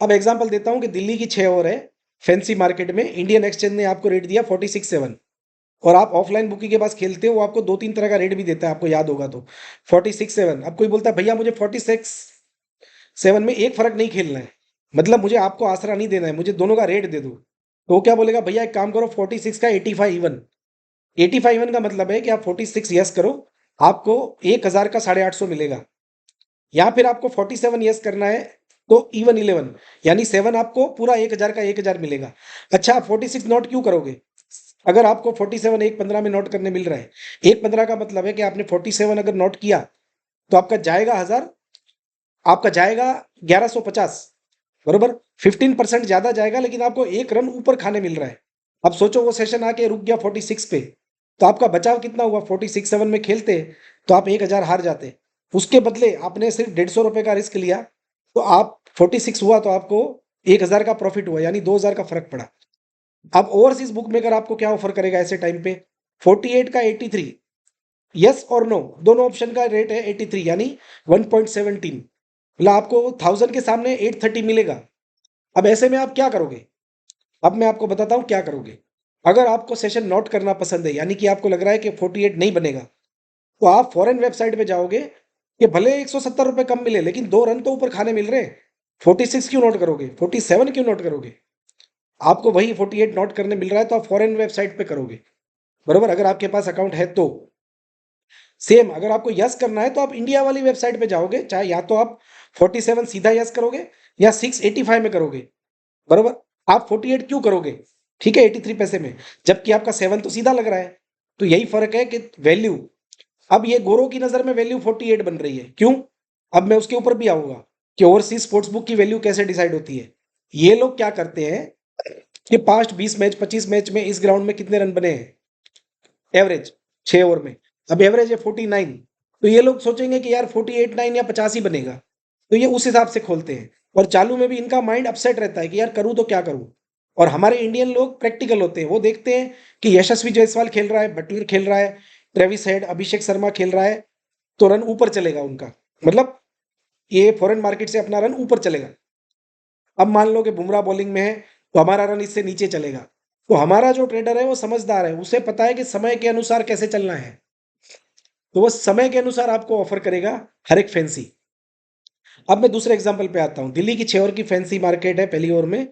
अब एग्जांपल देता हूं कि दिल्ली की 6 ओवर है फैंसी मार्केट में, इंडियन एक्सचेंज ने आपको रेट दिया 46-7, और आप ऑफलाइन बुकिंग के पास खेलते हो, वो आपको 2-3 तरह का रेट भी देता है, आपको याद होगा तो। 46-7, अब कोई बोलता है भैया मुझे 46-7 में एक फर्क नहीं खेलना है, मतलब मुझे आपको आसरा नहीं देना है, मुझे दोनों का रेट दे दो। तो वो क्या बोलेगा, भैया एक काम करो, 46 का 85 इवन। 85 इवन का मतलब है कि आप 46 यस करो, आपको 1,000 का 850 मिलेगा, या फिर आपको 47 यस करना है, तो इवन 11, यानी 7 आपको पूरा 1,000 का 1,000 मिलेगा। अच्छा, आप 46 नोट क्यों करोगे? अगर आपको 47 1,15 में नोट करने मिल रहा है, 1,15 का मतलब है कि आपने 47 अगर नोट किया, तो आपका जाएगा 1,000, आपका जाएगा 1,150, बरोबर। 15% ज्यादा जाएगा, लेकिन आपको एक रन ऊपर खाने मिल रहा है। अब सोचो वो सेशन आके रुक गया 46 पे, तो आपका बचाव कितना हुआ? 46-7 में खेलते तो आप 1,000 हार जाते, उसके बदले आपने सिर्फ 150 रुपए का रिस्क लिया, तो आप 46 हुआ तो आपको 1,000 का प्रॉफिट हुआ, यानी 2,000 का फर्क पड़ा। अब ओवरसीज बुक मेकर आपको क्या ऑफर करेगा ऐसे टाइम पे? 48 का 83, यस और नो दोनों ऑप्शन का रेट है 83 यानी 1.17, मतलब आपको 1000 के सामने 830 मिलेगा। अब ऐसे में आप क्या करोगे? अब मैं आपको बताता हूँ क्या करोगे। अगर आपको सेशन नोट करना पसंद है यानी कि आपको लग रहा है कि 48 नहीं बनेगा, तो आप फॉरेन वेबसाइट पे जाओगे कि भले 170 रुपए कम मिले लेकिन 2 रन तो ऊपर खाने मिल रहे हैं। 46 क्यों नोट करोगे? 47 क्यों नोट करोगे? आपको वही 48 नोट करने मिल रहा है तो आप फॉरेन वेबसाइट पे करोगे, बरोबर, अगर आपके पास अकाउंट है तो। सेम अगर आपको यस करना है तो आप इंडिया वाली वेबसाइट पे जाओगे, चाहे या तो आप 47 सीधा यस करोगे या 685 में करोगे, बरोबर। आप 48 क्यों करोगे? ठीक है, 83 पैसे में, जबकि आपका 7 तो सीधा लग रहा है। तो यही फर्क है कि वैल्यू, अब ये गोरों की नजर में वैल्यू 48 बन रही है, क्यों? अब मैं उसके ऊपर भी आऊंगा कि ओवरसीज स्पोर्ट्स बुक की वैल्यू कैसे डिसाइड होती है। ये लोग क्या करते हैं कि पास्ट 20 मैच 25 मैच में इस ग्राउंड में कितने रन बने हैं एवरेज 6 ओवर में, अब एवरेज है 49, तो ये लोग सोचेंगे कि यार 48 9 या 50 ही बनेगा, तो ये उस हिसाब से खोलते हैं। और चालू में भी इनका माइंड अपसेट रहता है कि यार करूँ तो क्या करूँ। और हमारे इंडियन लोग प्रैक्टिकल होते हैं, वो देखते हैं कि यशस्वी जायसवाल खेल रहा है, बटलर खेल रहा है, ट्रेविस हेड अभिषेक शर्मा खेल रहा है, तो रन ऊपर चलेगा उनका, मतलब ये फॉरेन मार्केट से अपना रन ऊपर चलेगा। अब मान लो कि बुमराह बॉलिंग में है तो हमारा रन इससे नीचे चलेगा। तो हमारा जो ट्रेडर है वो समझदार है, उसे पता है कि समय के अनुसार कैसे चलना है, तो वो समय के अनुसार आपको ऑफर करेगा हर एक फैंसी। अब मैं दूसरे एग्जांपल पे आता हूँ। दिल्ली की 6 ओवर की फैंसी मार्केट है, पहली ओवर में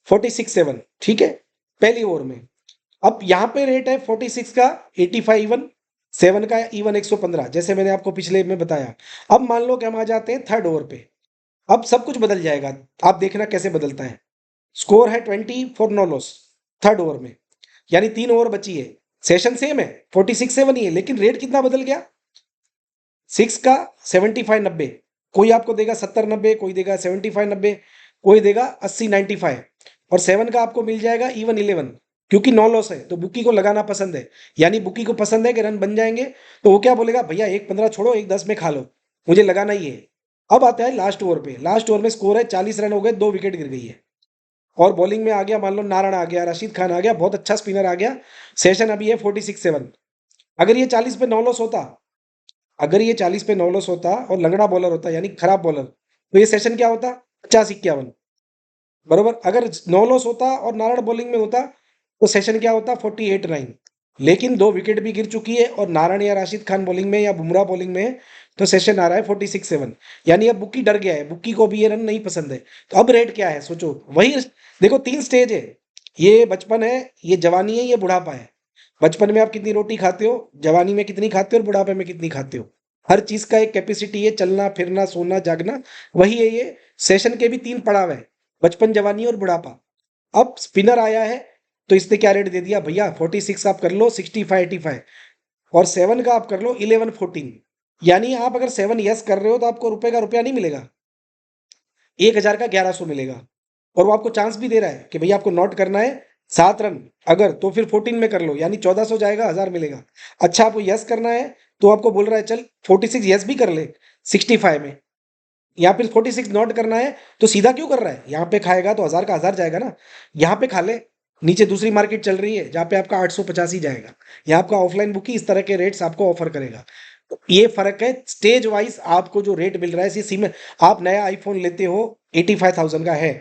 46-7, ठीक है, पहली ओवर में। अब यहाँ पे रेट है 46 का 85 इवन, 7 का इवन 115, जैसे मैंने आपको पिछले में बताया। अब मान लो कि हम आ जाते हैं थर्ड ओवर पे, अब सब कुछ बदल जाएगा। आप देखना कैसे बदलता है। स्कोर है 20 for no loss third over में, यानी 3 ओवर बची है, सेशन सेम है 46-7 ही है, लेकिन रेट कितना बदल गया। 6 का 75-90, कोई आपको देगा 70-90, कोई देगा 75-90, कोई देगा 80-95, और 7 का आपको मिल जाएगा इवन 11, क्योंकि नो लॉस है तो बुकी को लगाना पसंद है। यानी बुकी को पसंद है कि रन बन जाएंगे, तो वो क्या बोलेगा, भैया 1-15 छोड़ो 1-10 में खा लो, मुझे लगाना ही है। अब आता है लास्ट ओवर पे, लास्ट ओवर में स्कोर है 40 रन हो गए, 2 विकेट गिर गई है, और बॉलिंग में आ गया मान लो नारायण आ गया, रशीद खान आ गया, बहुत अच्छा स्पिनर आ गया। सेशन अभी है 46-7। अगर ये 40 पे 9 लॉस होता, अगर ये 40 पे 9 लॉस होता और लंगड़ा बॉलर होता यानी खराब बॉलर, तो ये सेशन क्या होता, 50-51, बरोबर। अगर 9 लॉस होता और नारायण बॉलिंग में होता तो सेशन क्या होता, 48-9। लेकिन 2 विकेट भी गिर चुकी है और नारायण या राशिद खान बॉलिंग में या बुमराह बॉलिंग में है, तो सेशन आ रहा है 46-7। यानी अब बुक्की डर गया है, बुक्की को भी ये रन नहीं पसंद है। तो अब रेट क्या है सोचो, वही देखो, 3 स्टेज है। ये बचपन है, ये जवानी है, ये बुढ़ापा है। बचपन में आप कितनी रोटी खाते हो, जवानी में कितनी खाते हो, और बुढ़ापे में कितनी खाते हो। हर चीज का एक कैपेसिटी है, चलना फिरना सोना जागना, वही है ये। सेशन के भी 3 पड़ाव है, बचपन जवानी और बुढ़ापा। अब स्पिनर आया है तो इसने क्या रेट दे दिया, भैया 46 आप कर लो 65-85, और 7 का आप कर लो 11-14। यानी आप अगर 7 यस कर रहे हो तो आपको रुपए का रुपया नहीं मिलेगा, 1000 का 1100 मिलेगा। और वो आपको चांस भी दे रहा है कि भैया आपको नोट करना है 7 रन, अगर तो फिर 14 में कर लो, यानी 1400 जाएगा, 1000 मिलेगा। अच्छा आपको यस करना है तो आपको बोल रहा है चल 46 यस भी कर ले 65 में, या फिर 46 नोट करना है तो सीधा क्यों कर रहा है, यहाँ पे खाएगा तो 1000 का 1000 जाएगा ना, यहाँ पे खा ले। नीचे दूसरी मार्केट चल रही है जहाँ पे आपका 850 ही जाएगा, यहाँ आपका ऑफलाइन बुक ही इस तरह के रेट्स आपको ऑफर करेगा। तो ये फर्क है, स्टेज वाइज आपको जो रेट मिल रहा है, सीमेंट। आप नया आईफोन लेते हो 85,000 का है,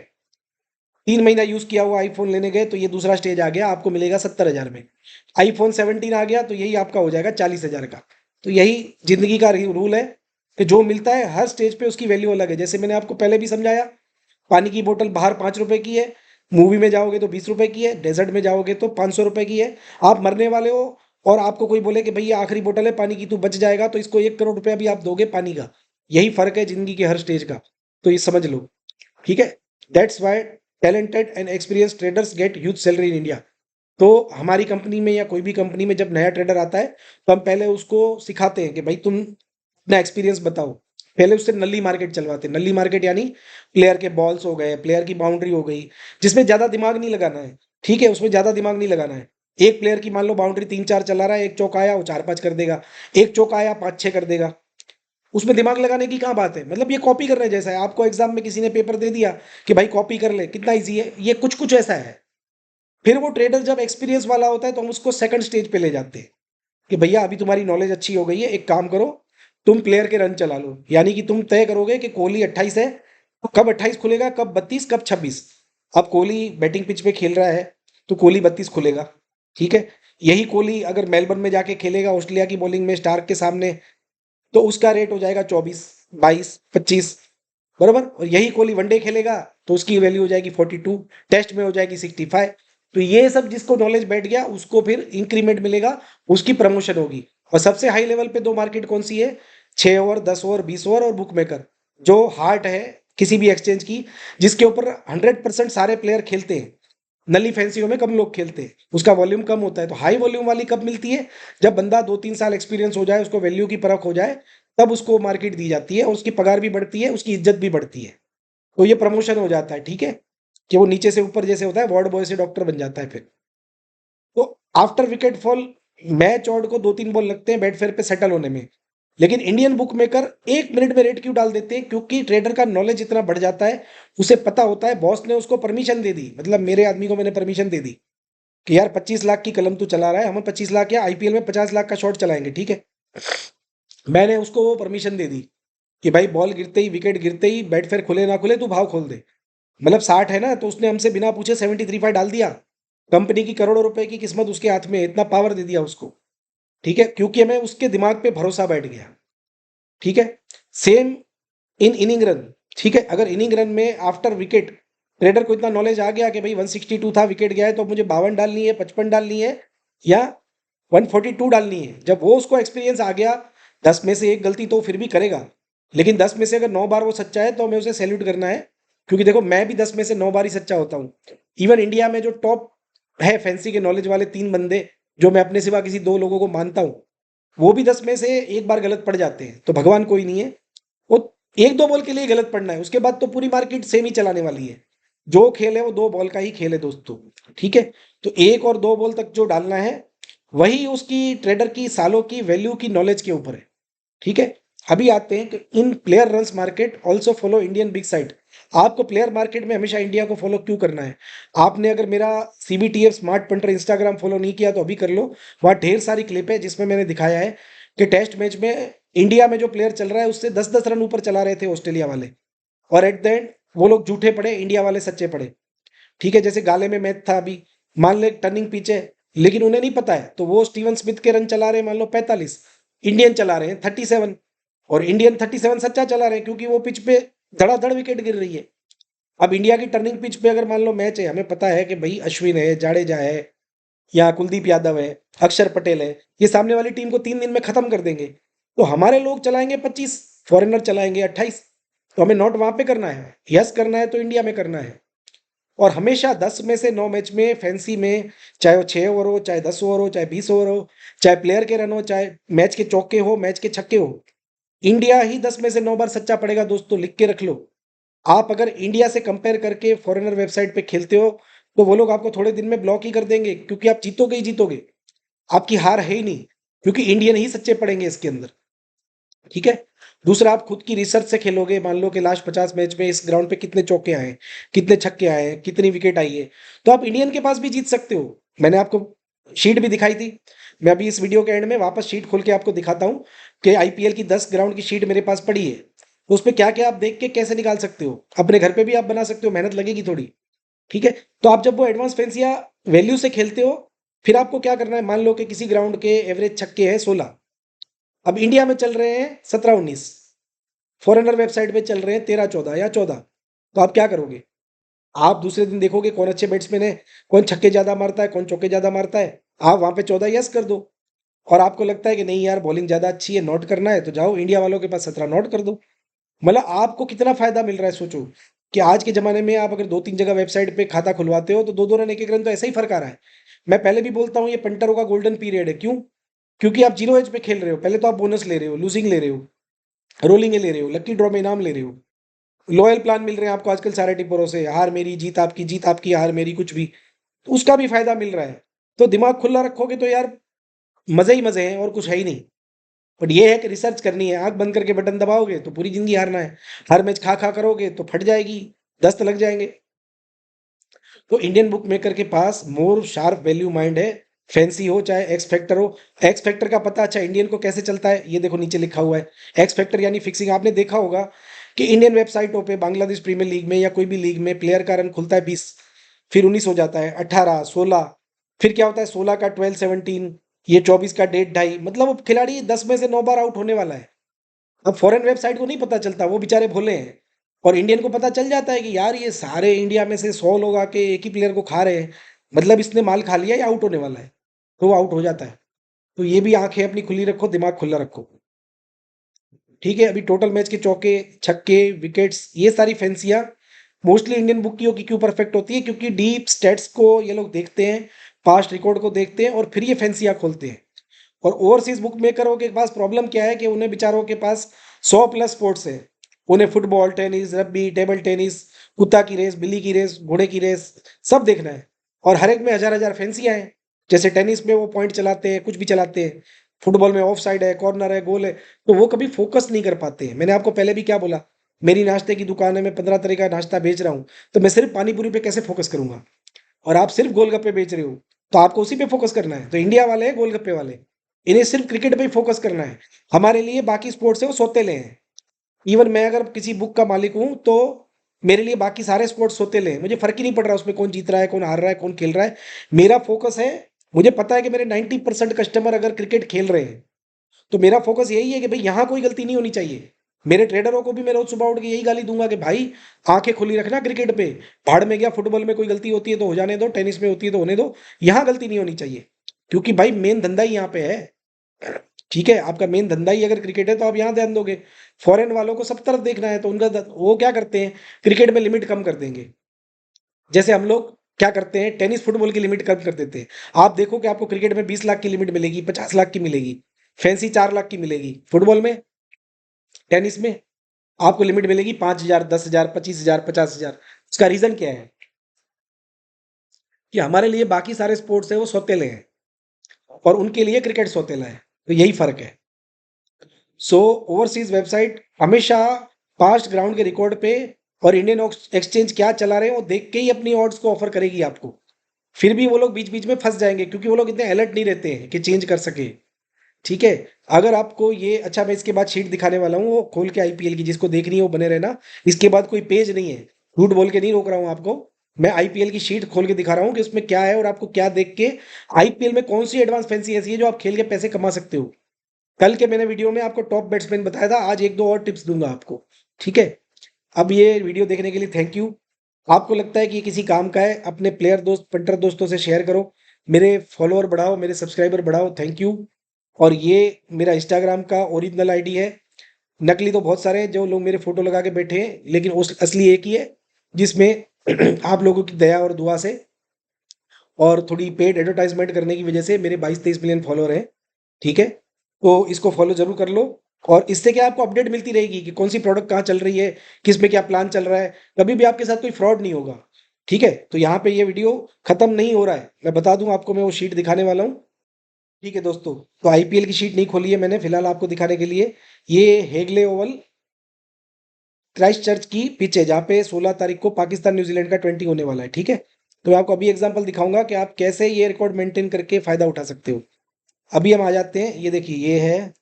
3 महीना यूज किया हुआ आईफोन लेने गए तो ये दूसरा स्टेज आ गया, आपको मिलेगा 70,000 में। आईफोन 17 आ गया तो यही आपका हो जाएगा 40,000 का। तो यही जिंदगी का रूल है कि जो मिलता है हर स्टेज पे उसकी वैल्यू अलग है। जैसे मैंने आपको पहले भी समझाया, पानी की बोतल बाहर 5 रुपए की है, मूवी में जाओगे तो 20 रुपए की है, डेजर्ट में जाओगे तो 500 रुपए की है। आप मरने वाले हो और आपको कोई बोले कि भैया आखिरी बोतल है पानी की, तू बच जाएगा, तो इसको 1 करोड़ रुपया भी आप दोगे पानी का। यही फर्क है जिंदगी के हर स्टेज का, तो ये समझ लो, ठीक है। That's why talented and experience traders get huge salary in India. तो हमारी कंपनी में या कोई भी कंपनी में जब नया ट्रेडर आता है तो हम पहले उसको सिखाते हैं कि भाई तुम अपना एक्सपीरियंस बताओ। पहले उससे नली मार्केट चलवाते हैं, नली मार्केट यानी प्लेयर के बॉल्स हो गए, प्लेयर की बाउंड्री हो गई, जिसमें ज्यादा दिमाग नहीं लगाना है, ठीक है, उसमें ज्यादा दिमाग नहीं लगाना है। एक प्लेयर की मान लो बाउंड्री 3-4 चला रहा है, एक चौका आया वो 4-5 कर देगा, एक चौका आया 5-6 कर देगा, उसमें दिमाग लगाने की कहाँ बात है। मतलब ये कॉपी करने जैसा है, आपको एग्जाम में किसी ने पेपर दे दिया कि भाई कॉपी कर ले, कितना इजी है, ये कुछ कुछ ऐसा है। फिर वो ट्रेडर जब एक्सपीरियंस वाला होता है तो हम उसको सेकंड स्टेज पे ले जाते हैं। कि भैया अभी तुम्हारी नॉलेज अच्छी हो गई है, एक काम करो, तुम प्लेयर के रन चला लो, यानी कि तुम तय करोगे कि कोहली 28 है तो कब 28 खुलेगा, कब 32, कब 26। अब कोहली बैटिंग पिच पे खेल रहा है तो कोहली 32 खुलेगा, ठीक है। यही कोहली अगर मेलबर्न में जाके खेलेगा ऑस्ट्रेलिया की बॉलिंग में स्टार्क के सामने, तो उसका रेट हो जाएगा 24, 22, 25, बराबर। और यही कोहली वनडे खेलेगा तो उसकी वैल्यू हो जाएगी 42, टेस्ट में हो जाएगी 65। तो ये सब जिसको नॉलेज बैठ गया उसको फिर इंक्रीमेंट मिलेगा, उसकी प्रमोशन होगी। और सबसे हाई लेवल पे दो मार्केट कौन सी है, 6 ओवर, 10 ओवर, 20 ओवर और बुक मेकर, जो हार्ट है किसी भी एक्सचेंज की, जिसके ऊपर 100% सारे प्लेयर खेलते हैं। नली फैंसियों में कम लोग खेलते हैं, उसका वॉल्यूम कम होता है। तो हाई वॉल्यूम वाली कब मिलती है, जब बंदा 2-3 साल एक्सपीरियंस हो जाए, उसको वैल्यू की परख हो जाए, तब उसको मार्केट दी जाती है और उसकी पगार भी बढ़ती है, उसकी इज्जत भी बढ़ती है। तो ये प्रमोशन हो जाता है, ठीक है, कि वो नीचे से ऊपर जैसे होता है, वार्ड बॉय से डॉक्टर बन जाता है फिर। तो after wicket fall match odd को 2-3 बॉल लगते हैं बैट फेयर पे सेटल होने में। लेकिन इंडियन बुक मेकर 1 मिनट में रेट क्यों डाल देते हैं, क्योंकि ट्रेडर का नॉलेज इतना बढ़ जाता है, उसे पता होता है, बॉस ने उसको परमिशन दे दी, मतलब मेरे आदमी को मैंने परमिशन दे दी कि यार 25 लाख की कलम तू चला रहा है, हम 25 लाख या आईपीएल में 50 लाख का शॉट चलाएंगे, ठीक है। मैंने उसको वो परमिशन दे दी कि भाई बॉल गिरते ही, विकेट गिरते ही, बैट फेयर खुले ना खुले, तू भाव खोल दे। मतलब 60 है ना, तो उसने हमसे बिना पूछे 73 डाल दिया। कंपनी की करोड़ों रुपए की किस्मत उसके हाथ में है, इतना पावर दे दिया उसको, ठीक है, क्योंकि हमें उसके दिमाग पे भरोसा बैठ गया, ठीक है। सेम इन इनिंग रन, ठीक है, अगर इनिंग रन में आफ्टर विकेट ट्रेडर को इतना नॉलेज आ गया कि भाई 162 था, विकेट गया है, तो मुझे 52 डालनी है, 55 डालनी है, या 142 डालनी है। जब वो उसको एक्सपीरियंस आ गया, 10 में से 1 गलती तो फिर भी करेगा, लेकिन 10 में से अगर 9 बार वो सच्चा है तो हमें उसे सैल्यूट करना है। क्योंकि देखो मैं भी 10 में से 9 बार ही सच्चा होता हूँ। इवन इंडिया में जो टॉप है फैंसी के नॉलेज वाले 3 बंदे, जो मैं अपने सिवा किसी 2 लोगों को मानता हूँ, वो भी 10 में से 1 बार गलत पड़ जाते हैं। तो भगवान कोई नहीं है, वो 1-2 बॉल के लिए गलत पड़ना है, उसके बाद तो पूरी मार्केट सेम ही चलाने वाली है। जो खेल है वो 2 बॉल का ही खेल है दोस्तों, ठीक है। तो 1 और 2 बॉल तक जो डालना है, वही उसकी ट्रेडर की सालों की वैल्यू की नॉलेज के ऊपर है, ठीक है। अभी आते हैं कि in player runs market also follow Indian big site. आपको प्लेयर मार्केट में हमेशा इंडिया को फॉलो क्यों करना है। आपने अगर मेरा सीबीटीएफ स्मार्ट पंटर इंस्टाग्राम फॉलो नहीं किया तो अभी कर लो। वहाँ ढेर सारी क्लिप है जिसमें मैंने दिखाया है कि टेस्ट मैच में इंडिया में जो प्लेयर चल रहा है उससे 10-10 रन ऊपर चला रहे थे ऑस्ट्रेलिया वाले, और एट द एंड वो लोग झूठे पड़े, इंडिया वाले सच्चे पड़े, ठीक है। जैसे गाले में मैच था अभी, मान ले टर्निंग पिच है, लेकिन उन्हें नहीं पता है, तो वो स्टीवन स्मिथ के रन चला रहे हैं मान लो 45, इंडियन चला रहे हैं 37, और इंडियन 37 सच्चा चला रहे हैं क्योंकि वो पिच पे धड़ाधड़ विकेट गिर रही है। अब इंडिया की टर्निंग पिच पे अगर मान लो मैच है, हमें पता है कि भाई अश्विन है, जाडेजा है, या कुलदीप यादव है, अक्षर पटेल है, ये सामने वाली टीम को 3 दिन में खत्म कर देंगे। तो हमारे लोग चलाएंगे 25, फॉरेनर चलाएंगे 28। तो हमें नॉट वहां पे करना है, यस करना है तो इंडिया में करना है। और हमेशा 10 में से 9 मैच में फैंसी में, चाहे वो 6 ओवर हो, चाहे 10 ओवर हो, चाहे 20 ओवर हो, चाहे प्लेयर के रन हो, चाहे मैच के चौके हो, मैच के छक्के हो, इंडिया ही 10 में से 9 बार सच्चा पड़ेगा दोस्तों, लिख के रख लो। आप अगर इंडिया से कंपेयर करके फॉरेनर वेबसाइट पे खेलते हो, तो वो लोग आपको थोड़े दिन में ब्लॉक ही कर देंगे, क्योंकि आप जीतोगे ही जीतोगे, आपकी हार है ही नहीं, क्योंकि इंडियन ही सच्चे पड़ेंगे इसके अंदर, ठीक है। दूसरा, आप खुद की रिसर्च से खेलोगे, मान लो कि लास्ट 50 मैच में इस ग्राउंड पे कितने चौके आए, कितने छक्के आए, कितनी विकेट आई है, तो आप इंडियन के पास भी जीत सकते हो। मैंने आपको शीट भी दिखाई थी, मैं अभी इस वीडियो के एंड में वापस शीट खोल के आपको दिखाता हूँ कि आईपीएल की 10 ग्राउंड की शीट मेरे पास पड़ी है। तो उस पर क्या क्या आप देख के कैसे निकाल सकते हो, अपने घर पे भी आप बना सकते हो, मेहनत लगेगी थोड़ी, ठीक है। तो आप जब वो एडवांस फैंसी या वैल्यू से खेलते हो, फिर आपको क्या करना है, मान लो कि किसी ग्राउंड के एवरेज छक्के हैं 16, अब इंडिया में चल रहे हैं 17-19, फॉरेनर वेबसाइट पे चल रहे हैं 13-14 या 14, तो आप क्या करोगे, आप दूसरे दिन देखोगे कौन अच्छे बैट्समैन है, कौन छक्के ज्यादा मारता है, कौन चौके ज्यादा मारता है, आप वहां पे 14 यस कर दो। और आपको लगता है कि नहीं यार बॉलिंग ज्यादा अच्छी है, नोट करना है, तो जाओ इंडिया वालों के पास 17 नोट कर दो। मतलब आपको कितना फायदा मिल रहा है सोचो, कि आज के जमाने में आप अगर 2-3 जगह वेबसाइट पे खाता खुलवाते हो तो 2-2 रन 1-1 रन तो ऐसा ही फर्क आ रहा है। मैं पहले भी बोलता हूँ ये पंटरों का गोल्डन पीरियड है, क्यों, क्योंकि आप जीरो एज पे खेल रहे हो, पहले तो आप बोनस ले रहे हो, लूजिंग ले रहे हो, रोलिंग ले रहे हो, लक्की ड्रॉ में इनाम ले रहे हो, लॉयल प्लान मिल रहे हैं आपको आजकल सारे टिप्परों से, हार मेरी जीत आपकी, जीत आपकी हार मेरी, कुछ भी, तो उसका भी फायदा मिल रहा है। तो दिमाग खुला रखोगे तो यार मजे ही मजे हैं और कुछ है ही नहीं। बट ये है कि रिसर्च करनी है, आंख बंद करके बटन दबाओगे तो पूरी जिंदगी हारना है, हर मैच खा खा करोगे तो फट जाएगी, दस्त लग जाएंगे। तो इंडियन बुक मेकर के पास मोर शार्प वैल्यू माइंड है, फैंसी हो चाहे एक्स फैक्टर हो। एक्स फैक्टर का पता अच्छा इंडियन को कैसे चलता है, ये देखो नीचे लिखा हुआ है। एक्स फैक्टर यानी फिक्सिंग। आपने देखा होगा कि इंडियन वेबसाइटों पे बांग्लादेश प्रीमियर लीग में या कोई भी लीग में प्लेयर का रन खुलता है 20, फिर 19 हो जाता है, 18, 16, फिर क्या होता है 16 का 12, 17, ये 24 का 1.5, मतलब अब खिलाड़ी 10 में से 9 बार आउट होने वाला है। अब फॉरेन वेबसाइट को नहीं पता चलता, वो बेचारे भोले हैं। और इंडियन को पता चल जाता है कि यार ये सारे इंडिया में से 100 लोग आके एक ही प्लेयर को खा रहे हैं, मतलब इसने माल खा लिया या आउट होने वाला है, तो वो आउट हो जाता है। तो ये भी आंखें अपनी खुली रखो, दिमाग खुला रखो। ठीक है, अभी टोटल मैच के चौके, छक्के, विकेट्स, ये सारी फैंसियां मोस्टली इंडियन बुकियों की क्यों परफेक्ट होती है, क्योंकि डीप स्टेट्स को ये लोग देखते हैं, पास्ट रिकॉर्ड को देखते हैं और फिर ये फैंसियां खोलते हैं। और ओवरसीज बुक मेकरों के पास प्रॉब्लम क्या है कि उन्हें बेचारों के पास 100+ स्पोर्ट्स है। उन्हें football, tennis, rugby, table tennis, कुत्ता की रेस, बिल्ली की रेस, घोड़े की रेस, सब देखना है। और हर एक में हजार हजार फैंसियां हैं। जैसे टेनिस में वो पॉइंट चलाते हैं, कुछ भी चलाते हैं, फुटबॉल में ऑफ साइड है, कॉर्नर है, गोल है, तो वो कभी फोकस नहीं कर पाते हैं। मैंने आपको पहले भी क्या बोला, मेरी नाश्ते की दुकान है, मैं 15 तरह का नाश्ता बेच रहा हूँ, तो मैं सिर्फ पानी पूरी पे कैसे फोकस करूंगा। और आप सिर्फ गोलगप्पे बेच रहे हो, तो आपको उसी पे फोकस करना है। तो इंडिया वाले हैं गोलगप्पे वाले, इन्हें सिर्फ क्रिकेट पे ही फोकस करना है। हमारे लिए बाकी स्पोर्ट्स है वो सोतेले हैं। इवन मैं अगर किसी बुक का मालिक हूँ तो मेरे लिए बाकी सारे स्पोर्ट्स सोतेले हैं, मुझे फर्क ही नहीं पड़ रहा उसमें कौन जीत रहा है, कौन हार रहा है, कौन खेल रहा है। मेरा फोकस है, मुझे पता है कि मेरे 90% कस्टमर अगर क्रिकेट खेल रहे हैं, तो मेरा फोकस यही है कि भाई यहाँ कोई गलती नहीं होनी चाहिए। मेरे ट्रेडरों को भी मैं रोज सुबह उठ के यही गाली दूंगा कि भाई आंखें खुली रखना क्रिकेट पे। भाड़ में गया, फुटबॉल में कोई गलती होती है तो हो जाने दो, टेनिस में होती है तो होने दो, यहाँ गलती नहीं होनी चाहिए। क्योंकि भाई मेन धंधा ही यहाँ पे है। ठीक है, आपका मेन धंधा ही अगर क्रिकेट है तो आप यहाँ ध्यान दोगे। फॉरेन वालों को सब तरफ देखना है, तो उनका वो क्या करते हैं, क्रिकेट में लिमिट कम कर देंगे। जैसे हम लोग क्या करते हैं, टेनिस फुटबॉल की लिमिट कम कर देते हैं। आप देखो कि आपको क्रिकेट में 20 लाख की लिमिट मिलेगी, 50 लाख की मिलेगी, फैंसी 4 लाख की मिलेगी। फुटबॉल में, टेनिस में आपको लिमिट मिलेगी 5,000, 10,000, 25,000, 50,000। उसका रीजन क्या है कि हमारे लिए बाकी सारे स्पोर्ट्स है वो सौतेले हैं और उनके लिए क्रिकेट सौतेला है। तो यही फर्क है। सो ओवरसीज वेबसाइट हमेशा पास्ट ग्राउंड के रिकॉर्ड पे और इंडियन एक्सचेंज क्या चला रहे हैं वो देख के ही अपनी ऑड्स को ऑफर करेगी आपको। फिर भी वो लोग बीच बीच में फंस जाएंगे, क्योंकि वो लोग इतने अलर्ट नहीं रहते हैं कि चेंज कर सके। ठीक है, अगर आपको ये अच्छा, मैं इसके बाद शीट दिखाने वाला हूँ वो खोल के आईपीएल की, जिसको देखनी है वो बने रहना। इसके बाद कोई पेज नहीं है, झूठ बोल के नहीं रोक रहा हूँ आपको। मैं आईपीएल की शीट खोल के दिखा रहा हूँ कि उसमें क्या है और आपको क्या देख के आईपीएल में कौन सी एडवांस फैंसी ऐसी है जो आप खेल के पैसे कमा सकते हो। कल के मैंने वीडियो में आपको टॉप बैट्समैन बताया था, आज एक दो और टिप्स दूंगा आपको। ठीक है, अब ये वीडियो देखने के लिए थैंक यू। आपको लगता है कि ये किसी काम का है, अपने प्लेयर दोस्त, पंटर दोस्तों से शेयर करो, मेरे फॉलोअर बढ़ाओ, मेरे सब्सक्राइबर बढ़ाओ। Thank you. और ये मेरा इंस्टाग्राम का ओरिजिनल आईडी है। नकली तो बहुत सारे हैं जो लोग मेरे फोटो लगा के बैठे हैं, लेकिन उस असली एक ही है जिसमें आप लोगों की दया और दुआ से और थोड़ी पेड एडवर्टाइजमेंट करने की वजह से मेरे 22-23 मिलियन फॉलोअर हैं। ठीक है, तो इसको फॉलो जरूर कर लो। और इससे क्या आपको अपडेट मिलती रहेगी कि कौन सी प्रोडक्ट कहाँ चल रही है, किस में क्या प्लान चल रहा है। कभी भी आपके साथ कोई फ्रॉड नहीं होगा। ठीक है, तो यहाँ पे ये वीडियो खत्म नहीं हो रहा है, मैं बता दूं आपको, मैं वो शीट दिखाने वाला हूँ। ठीक है दोस्तों, तो आईपीएल की शीट नहीं खोली है मैंने फिलहाल आपको दिखाने के लिए। ये हेगले ओवल, क्राइस्ट चर्च की पिच है जहाँ पे 16 तारीख को पाकिस्तान न्यूजीलैंड का 20 होने वाला है। ठीक है, तो मैं आपको अभी एग्जांपल दिखाऊंगा कि आप कैसे ये रिकॉर्ड मेंटेन करके फायदा उठा सकते हो। अभी हम आ जाते हैं, ये देखिए ये है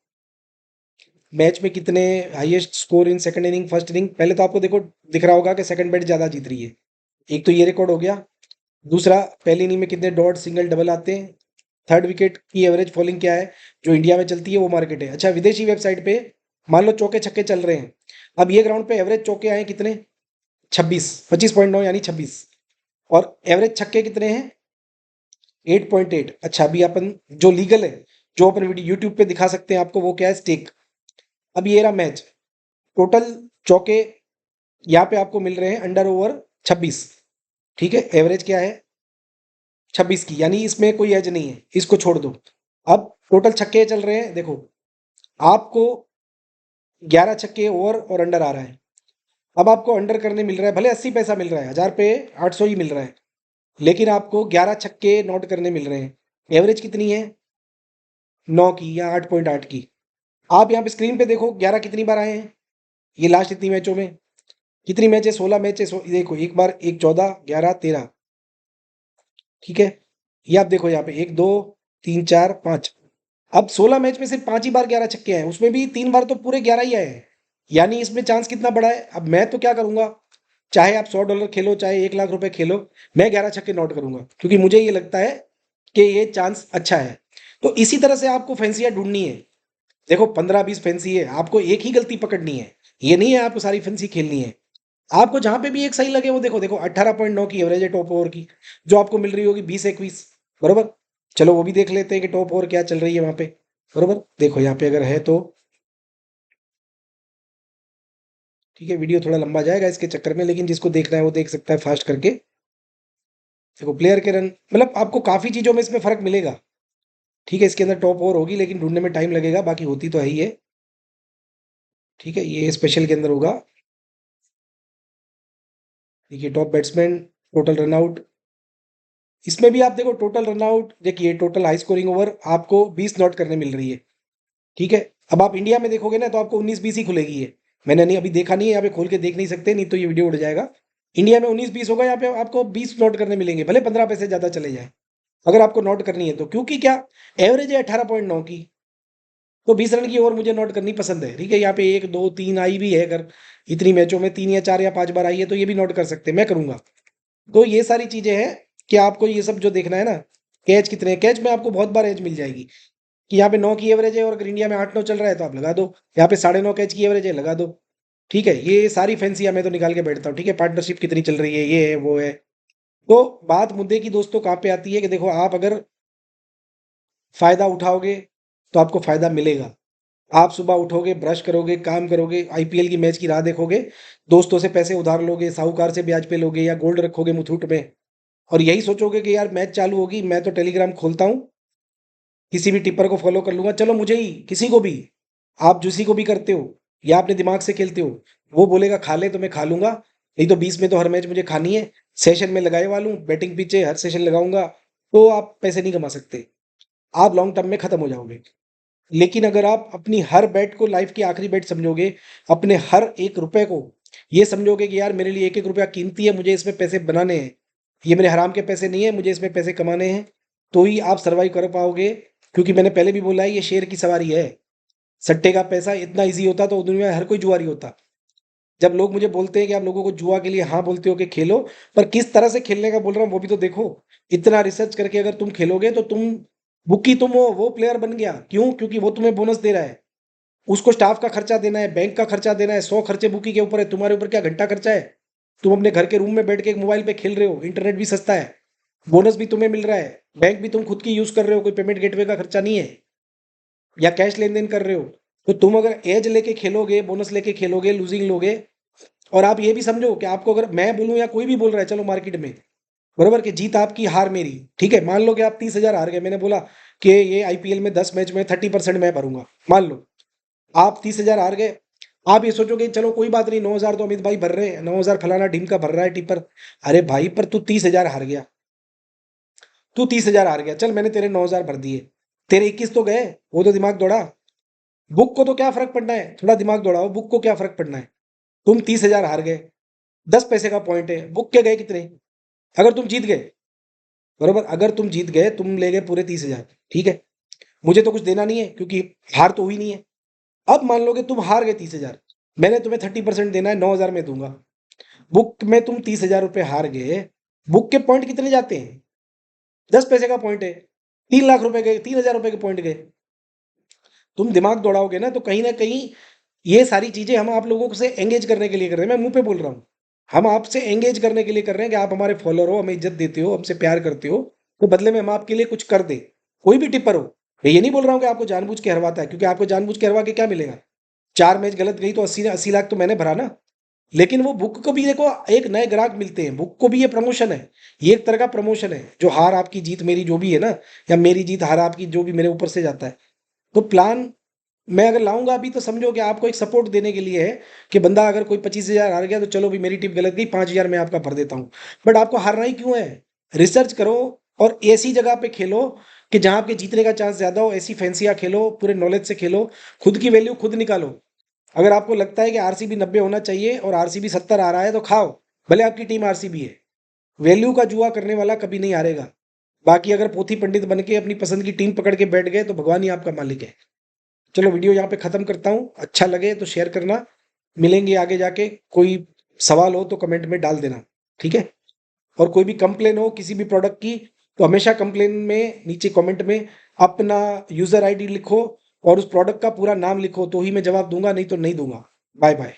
मैच में कितने highest score in second inning, first inning. पहले तो आपको देखो दिख रहा होगा कि सेकंड बैट ज्यादा जीत रही है, एक तो ये रिकॉर्ड हो गया। दूसरा, पहली इनिंग में कितने डॉट, सिंगल, डबल आते हैं। थर्ड विकेट की एवरेज फॉलिंग क्या है, जो इंडिया में चलती है वो मार्केट है। अच्छा, विदेशी वेबसाइट पे मान लो चौके छक्के चल रहे हैं, अब ये ग्राउंड पे एवरेज चौके आए कितने, 26, 25.9 यानी 26। और एवरेज छक्के कितने हैं, 8.8। अच्छा, अभी अपन जो लीगल है, जो अपन वीडियो यूट्यूब पे दिखा सकते हैं आपको, वो क्या है, स्टेक। अब ये रहा मैच, टोटल चौके यहाँ पे आपको मिल रहे हैं अंडर ओवर 26। ठीक है, एवरेज क्या है 26 की, यानी इसमें कोई एज नहीं है, इसको छोड़ दो। अब टोटल छक्के चल रहे हैं, देखो आपको 11 छक्के ओवर और अंडर आ रहा है। अब आपको अंडर करने मिल रहा है, भले 80 पैसा मिल रहा है, 1000 पे 800 ही मिल रहा है, लेकिन आपको 11 छक्के नोट करने मिल रहे हैं। एवरेज कितनी है, 9 की या 8.8 की। आप यहाँ पे स्क्रीन पे देखो 11 कितनी बार आए हैं, ये लास्ट इतनी मैचों में। कितनी मैच है, 16 मैच है। देखो एक बार, एक 14, 11, 13। ठीक है, ये आप देखो यहाँ पे 1 2 3 4 5, अब 16 मैच में सिर्फ 5 ही बार 11 छक्के आए हैं, उसमें भी 3 बार तो पूरे 11 ही आए हैं। यानी इसमें चांस कितना बड़ा है। अब मैं तो क्या करूंगा, चाहे आप $100 खेलो चाहे 1 लाख रुपए खेलो, मैं 11 छक्के नोट करूंगा, क्योंकि मुझे ये लगता है कि ये चांस अच्छा है। तो इसी तरह से आपको फैंसियां ढूंढनी है। देखो 15-20 फैंसी है, आपको एक ही गलती पकड़नी है, ये नहीं है आपको सारी फैंसी खेलनी है। आपको जहां पे भी एक सही लगे वो देखो, देखो 18.9 की एवरेज है टॉप ओवर की, जो आपको मिल रही होगी 20-21, बरोबर। चलो वो भी देख लेते हैं कि टॉप ओवर क्या चल रही है वहां पे, बरोबर। देखो यहाँ पे अगर है तो ठीक है, वीडियो थोड़ा लंबा जाएगा इसके चक्कर में, लेकिन जिसको देखना है वो देख सकता है फास्ट करके। देखो प्लेयर के रन, मतलब आपको काफी चीजों में इसमें फर्क मिलेगा। ठीक है, इसके अंदर टॉप ओवर होगी लेकिन ढूंढने में टाइम लगेगा, बाकी होती तो है ही है। ठीक है, ये स्पेशल के अंदर होगा। देखिए टॉप बैट्समैन, टोटल रनआउट, इसमें भी आप देखो टोटल रनआउट, देखिए टोटल हाई स्कोरिंग ओवर आपको 20 नोट करने मिल रही है। ठीक है, अब आप इंडिया में देखोगे ना तो आपको 19-20 ही खुलेगी ये। मैंने नहीं अभी देखा नहीं है, यहाँ पे खोल के देख नहीं सकते, नहीं तो ये वीडियो उड़ जाएगा। इंडिया में 19-20 होगा, यहाँ पे आपको 20 नोट करने मिलेंगे, भले 15 पैसे ज्यादा चले जाए, अगर आपको नोट करनी है तो। क्योंकि क्या, एवरेज है 18.9 की, तो 20 रन की ओवर मुझे नोट करनी पसंद है। ठीक है, यहाँ पे 1 2 3 आई भी है, अगर इतनी मैचों में 3 या 4 या 5 बार आई है तो ये भी नोट कर सकते हैं, मैं करूंगा। तो ये सारी चीजें हैं कि आपको ये सब जो देखना है ना, कैच कितने हैं, कैच में आपको बहुत बार एज मिल जाएगी कि यहाँ पे 9 की एवरेज है और अगर इंडिया में 8-9 चल रहा है तो आप लगा दो, यहाँ पे 9.5 कैच की एवरेज है, लगा दो। ठीक है, ये सारी फैंसी मैं तो निकाल के बैठता हूँ। ठीक है, पार्टनरशिप कितनी चल रही है, ये है वो है। तो बात मुद्दे की दोस्तों कहाँ पे आती है कि देखो आप अगर फायदा उठाओगे तो आपको फायदा मिलेगा। आप सुबह उठोगे, ब्रश करोगे, काम करोगे, आईपीएल की मैच की राह देखोगे, दोस्तों से पैसे उधार लोगे, साहूकार से ब्याज पे लोगे, या गोल्ड रखोगे मुथूट में, और यही सोचोगे कि यार मैच चालू होगी, मैं तो टेलीग्राम खोलता हूँ, किसी भी टिप्पर को फॉलो कर लूंगा, चलो मुझे ही, किसी को भी, आप जिसी को भी करते हो या अपने दिमाग से खेलते हो, वो बोलेगा खा ले तो मैं खा लूंगा, नहीं तो 20 में तो हर मैच मुझे खानी है, सेशन में लगाए वालूं, बैटिंग पीछे हर सेशन लगाऊंगा, तो आप पैसे नहीं कमा सकते, आप लॉन्ग टर्म में खत्म हो जाओगे। लेकिन अगर आप अपनी हर बैट को लाइफ की आखिरी बैट समझोगे, अपने हर एक रुपए को ये समझोगे कि यार मेरे लिए एक एक रुपया कीमती है, मुझे इसमें पैसे बनाने हैं, ये मेरे हराम के पैसे नहीं है, मुझे इसमें पैसे कमाने हैं, तो ही आप सर्वाइव कर पाओगे। क्योंकि मैंने पहले भी बोला है, ये शेर की सवारी है। सट्टे का पैसा इतना इजी होता तो दुनिया में हर कोई जुआरी होता। जब लोग मुझे बोलते हैं कि आप लोगों को जुआ के लिए हाँ बोलते हो कि खेलो, पर किस तरह से खेलने का बोल रहा हूँ वो भी तो देखो। इतना रिसर्च करके अगर तुम खेलोगे तो तुम बुकी, तुम हो वो प्लेयर बन गया, क्यों? क्योंकि वो तुम्हें बोनस दे रहा है, उसको स्टाफ का खर्चा देना है, बैंक का खर्चा देना है, 100 खर्चे बुकी के ऊपर है, तुम्हारे ऊपर क्या घंटा खर्चा है? तुम अपने घर के रूम में बैठ के एक मोबाइल पे खेल रहे हो, इंटरनेट भी सस्ता है, बोनस भी तुम्हें मिल रहा है, बैंक भी तुम खुद की यूज कर रहे हो, कोई पेमेंट गेटवे का खर्चा नहीं है, या कैश लेन देन कर रहे हो। तो तुम अगर एज लेके खेलोगे, बोनस लेके खेलोगे, लूजिंग लोगे। और आप ये भी समझो कि आपको अगर मैं बोलूं या कोई भी बोल रहा है चलो मार्केट में, बरोबर, कि जीत आपकी हार मेरी, ठीक है, मान लो कि आप 30,000 हार गए, मैंने बोला कि ये आईपीएल में 10 मैच में 30% मैं भरूंगा, मान लो आप 30,000 हार गए। आप ये सोचोगे चलो कोई बात नहीं, 9,000 तो अमित भाई भर रहे हैं, 9,000 फलाना ढीम का भर रहा है टिपर। अरे भाई, पर तू 30,000 हार गया, तू 30,000 हार गया, चल मैंने तेरे 9,000 भर दिए, तेरे 21 तो गए, वो तो दिमाग दौड़ा। बुक को तो क्या फर्क पड़ना है, थोड़ा दिमाग दौड़ाओ, बुक को क्या फर्क पड़ना है। तुम 30,000 हार गए, 10 पैसे का पॉइंट है, बुक के गए कितने? अगर तुम जीत गए, बरोबर, अगर तुम जीत गए, तुम ले गए पूरे 30,000, ठीक है, मुझे तो कुछ देना नहीं है क्योंकि हार तो हुई नहीं है। अब मान लो कि तुम हार गए 30,000, मैंने तुम्हें 30% देना है, 9,000 में दूंगा। बुक में तुम 30,000 रुपये हार गए, बुक के पॉइंट कितने जाते हैं? 10 पैसे का पॉइंट है, 3 लाख रुपए गए, 3,000 रुपए के पॉइंट गए। तुम दिमाग दौड़ाओगे ना कहीं ये सारी चीजें हम आप लोगों से एंगेज करने के लिए कर रहे हैं, मैं मुंह पे बोल रहा हूँ, हम आपसे एंगेज करने के लिए कर रहे हैं कि आप हमारे फॉलोअर हो, हमें इज्जत देते हो, हमसे प्यार करते हो, तो बदले में हम आपके लिए कुछ कर दें। कोई भी टिप्पर हो, मैं ये नहीं बोल रहा हूँ कि आपको जानबूझ के हरवाता है, क्योंकि आपको जानबूझ के हरवा के क्या मिलेगा? 4 मैच गलत गई तो 80 लाख तो मैंने भरा ना। लेकिन वो बुक को भी देखो, एक नए ग्राहक मिलते हैं, बुक को भी ये प्रमोशन है, ये एक तरह का प्रमोशन है, जो हार आपकी जीत मेरी जो भी है ना, या मेरी जीत हार आपकी जो भी मेरे ऊपर से जाता है। तो प्लान मैं अगर लाऊंगा अभी तो समझो कि आपको एक सपोर्ट देने के लिए है, कि बंदा अगर कोई 25,000 हार गया तो चलो भी मेरी टीम गलत गई, 5,000 मैं आपका भर देता हूँ। बट आपको हारना ही क्यों है? रिसर्च करो, और ऐसी जगह पे खेलो कि जहां आपके जीतने का चांस ज्यादा हो, ऐसी फैंसियां खेलो, पूरे नॉलेज से खेलो, खुद की वैल्यू खुद निकालो। अगर आपको लगता है कि आरसीबी 90 होना चाहिए और आरसीबी 70 आ रहा है तो खाओ, भले आपकी टीम आरसीबी है। वैल्यू का जुआ करने वाला कभी नहीं हारेगा। बाकी अगर पोथी पंडित बन के अपनी पसंद की टीम पकड़ के बैठ गए तो भगवान ही आपका मालिक है। चलो वीडियो यहाँ पे खत्म करता हूँ, अच्छा लगे तो शेयर करना, मिलेंगे आगे जाके, कोई सवाल हो तो कमेंट में डाल देना, ठीक है? और कोई भी कंप्लेन हो किसी भी प्रोडक्ट की तो हमेशा कंप्लेन में नीचे कमेंट में अपना यूजर आईडी लिखो और उस प्रोडक्ट का पूरा नाम लिखो, तो ही मैं जवाब दूंगा, नहीं तो नहीं दूंगा। Bye bye.